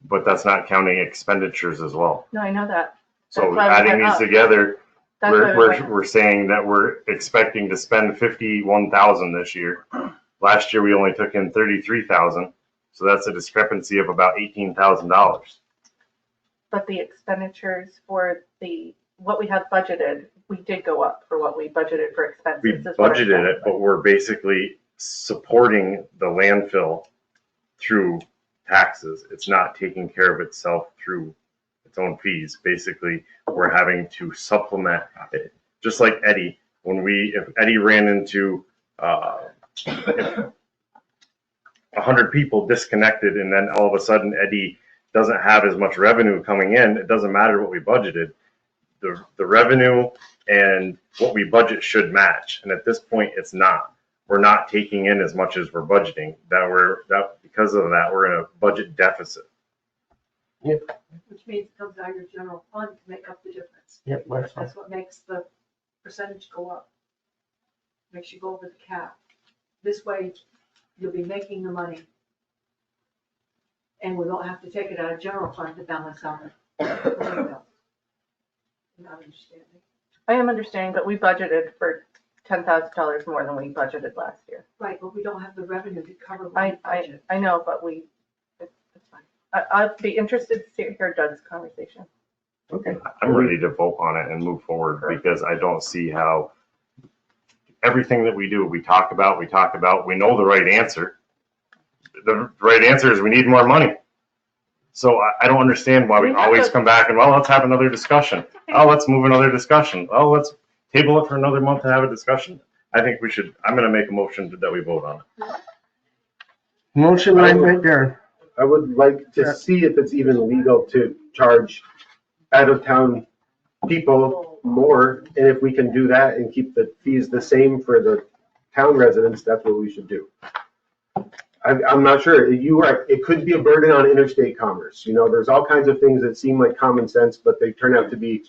But that's not counting expenditures as well. No, I know that. So That's why we adding went these up. together, That's why we went up. we're saying that we're expecting to spend 51,000 this year. Last year we only took in 33,000, so that's a discrepancy of about $18,000. But the expenditures for what we have budgeted, we did go up for what we budgeted for expenses. We is what I'm budgeted saying. it, but we're basically supporting the landfill through taxes. It's not taking care of itself through its own fees. Basically, we're having to supplement it. Just like Eddie, if Eddie ran into 100 people disconnected, and then all of a sudden Eddie doesn't have as much revenue coming in, it doesn't matter what we budgeted. The revenue and what we budget should match. And at this point, it's not. We're not taking in as much as we're budgeting. Because of that, we're in a budget deficit. Yep. Which means it comes out of your general fund to make up the difference. Yep, that's fine. That's what makes the percentage go up. Makes you go over the cap. This way, you'll be making the money. And we don't have to take it out of general fund to balance out the bill. Not understanding. I am understanding, but we budgeted for $10,000 more than we budgeted last year. Right, but we don't have the revenue to cover what we budget. I know, but it's fine. I'd be interested to hear Doug's conversation. Okay. I'm ready to vote on it and move forward because I don't see how everything that we do, we talk about, we know the right answer. The right answer is we need more money. So I don't understand why we always come back and, well, let's have another discussion. Oh, let's move another discussion. Oh, let's table it for another month to have a discussion. I think I'm going to make a motion that we vote on it. Motion made by Darren. I would like to see if it's even legal to charge out-of-town people more, and if we can do that and keep the fees the same for the town residents, that's what we should do. I'm not sure. It could be a burden on interstate commerce. There's all kinds of things that seem like common sense, but they turn out to be,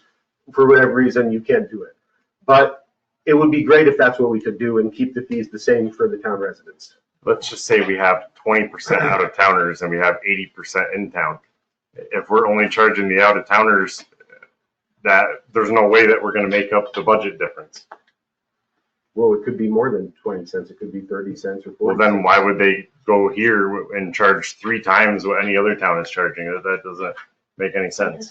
for whatever reason, you can't do it. But it would be great if that's what we could do and keep the fees the same for the town residents. Let's just say we have 20% out-of-towners and we have 80% in town. If we're only charging the out-of-towners, there's no way that we're going to make up the budget difference. Well, it could be more than 20 cents. It could be 30 cents or 40 Well, then why would they go here and charge 3 times what any other town is charging? That doesn't make any sense.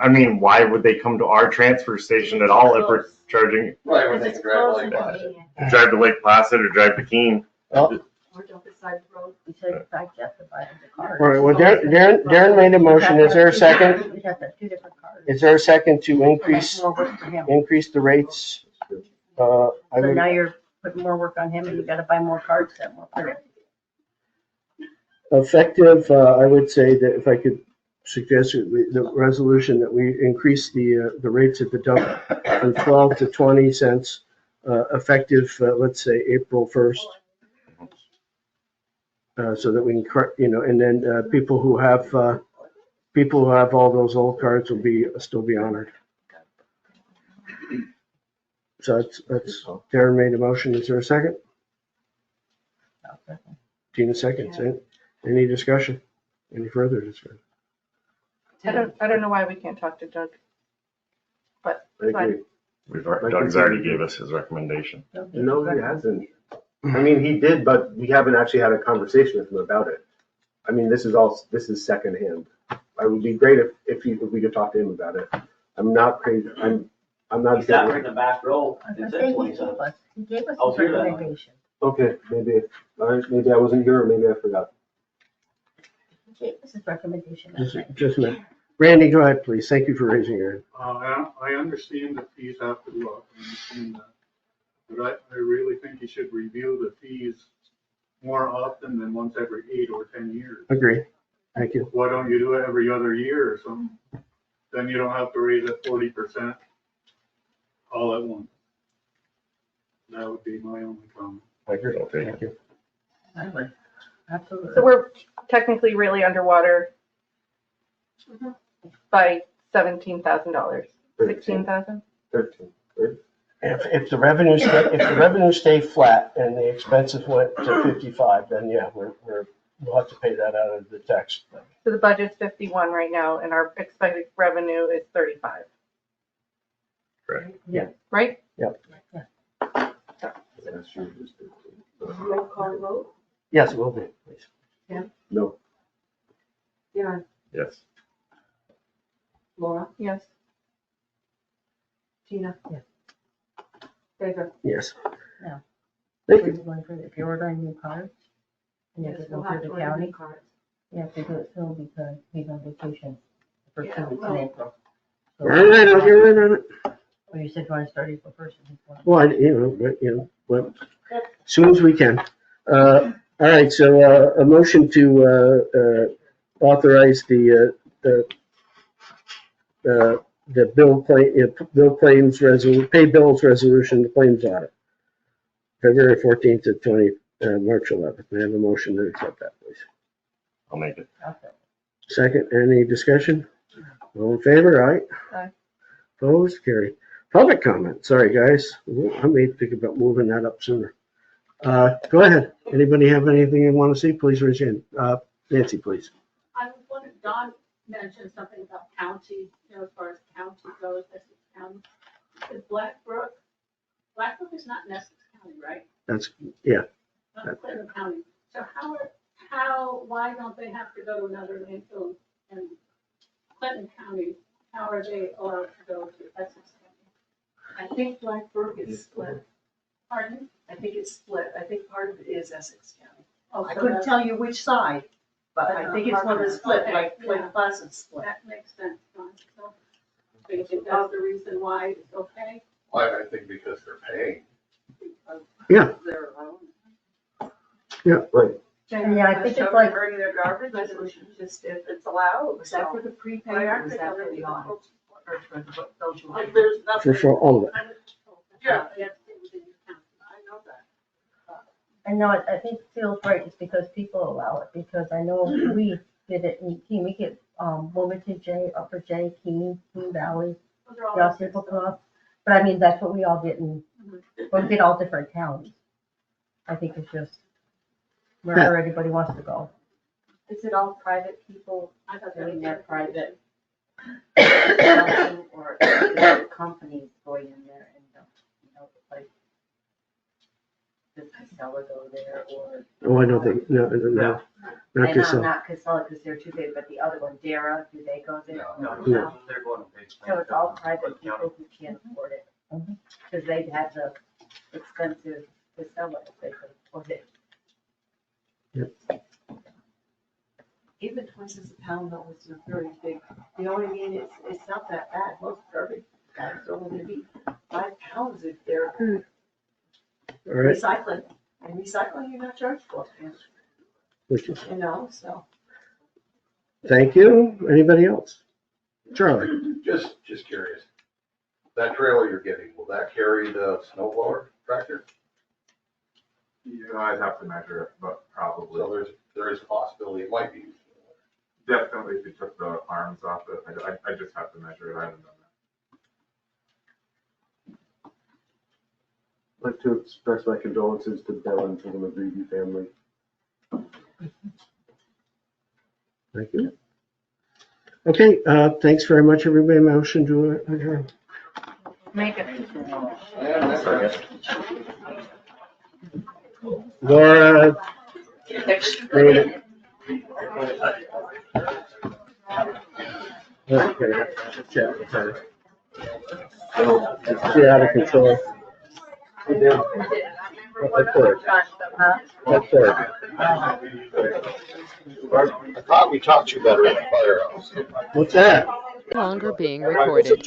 I mean, why would they come to our transfer station at all if we're charging? Right, when they can drive like that. Drive to Lake Placid or drive to Keene. Or don't decide the road. We said back up to buy the card. All right, well, Darren made a motion. Is there a second? We have to have 2 different cards. Is there a second to increase More work for him. the rates? I So would, now you're putting more work on him and you gotta buy more cards that more printed. effective, I would say that if I could suggest the resolution that we increase the rates at the dump from 12 to 20 cents, effective, let's say April 1st. So that we can, and then people who have all those old cards will still be honored. So that's Darren made a motion. Is there a second? Tina seconds. Any discussion? Any further discussion? I don't know why we can't talk to Doug. But I fine. agree. Doug's already gave us his recommendation. No, he hasn't. I mean, he did, but we haven't actually had a conversation with him about it. I mean, this is secondhand. It would be great if we could talk to him about it. I'm not crazy. I'm not. He's not in the back row. I It's think at he 20 gave cents. us, he gave us I'll his do that. recommendation. Okay, maybe I wasn't here, or maybe I forgot. He gave us his recommendation. Just a minute. Randy, go ahead, please. Thank you for raising your hand. I understand that fees have to go up, I understand that. But I really think you should review the fees more often than once every 8 or 10 years. Agree. Thank you. Why don't you do it every other year or something? Then you don't have to raise it 40% all at once. That would be my only comment. I agree. Okay. Thank you. I would, absolutely. So we're technically really underwater by $17,000, 16,000. 13. If the revenues stay flat and the expenses went to 55, then yeah, we'll have to pay that out of the tax. So the budget's 51 right now, and our expected revenue is 35. Correct. Yeah. Right? Yep. Roll call vote? Yes, it will be, please. No. Yeah. Yes. Laura? Yes. Tina? Yes. David? Yes. No. Thank you. If you're ordering new cards, and you have to go through the county, you have to do it soon because he's on vacation for 2 weeks in April. All right, I'll get right on it. Well, you said you want to start April 1st. Well, but as soon as we can. All right, so a motion to authorize the claims resolution, pay bills resolution, the claims audit. February 14th to March 11th. May I have a motion to accept that, please? I'll make it. Second, any discussion? All in favor? Aye. Aye. Opposed? Carried. Public comment. Sorry, guys. I may think about moving that up sooner. Go ahead. Anybody have anything you want to see? Please raise your hand. Nancy, please. I was wondering, Don mentioned something about county, as far as county goes, Essex County. Is Blackbrook is not in Essex County, right? That's, yeah. Not Clinton County. So why don't they have to go to another landfill in Clinton County? How are they allowed to go to Essex County? I think Blackbrook is split. Pardon? I think it's split. I think part of it is Essex County. Oh, I so couldn't that's- tell you which side, but I think it's one that's split, Okay, like yeah. Pleasant split. That makes sense, Don. So, do you think that's the reason why it's okay? Why, I think because they're paying. Yeah. Their own. Yeah, right. Yeah, I think it's like, Burning their garbage, resolution, just if it's allowed. Was that for the prepaid or was that for the audit? Or for the social? Like, there's nothing. For all of it. Yeah, you have to stay within your county. I know that. I know, I think it feels right, it's because people allow it, because I know we did it in Keene, we get, Wilmington J, Upper J, Keene Valley, Those are all South Central Club. But I mean, that's what we all get in, but we get all different towns. I think it's just wherever everybody wants to go. Is it all private people I thought that doing was their their private accounting, or is there companies going in there and, like, does Casella go there or? Oh, I don't think, no. Not And Casella. not Casella because they're too big, but the other one, Dara, do they go there? No. They're going to pay. So it's all private people who can't afford it, because they'd have the expensive Casella if they could afford it. Even twice a pound though is a very big, you know what I mean? It's not that bad. Most garbage bags are only gonna be 5 pounds if they're All right. recycling. And recycling, you're not charged for, Which is- you know, so. Thank you. Anybody else? Charlie? Just curious. That trailer you're getting, will that carry the snow blower tractor? Yeah, I'd have to measure it, but probably. So there is a possibility it might be used. Definitely if you took the arms off it, I just have to measure it, I haven't done like to express my condolences to Bill and to the McGreevy family. Thank you. Okay, thanks very much, everybody. Motion to adjourn. Make it. Laura made it. Okay, chat with her. You're out of control. Of course. Of course. I thought we taught you better in the firehouse. What's that? Longer being recorded.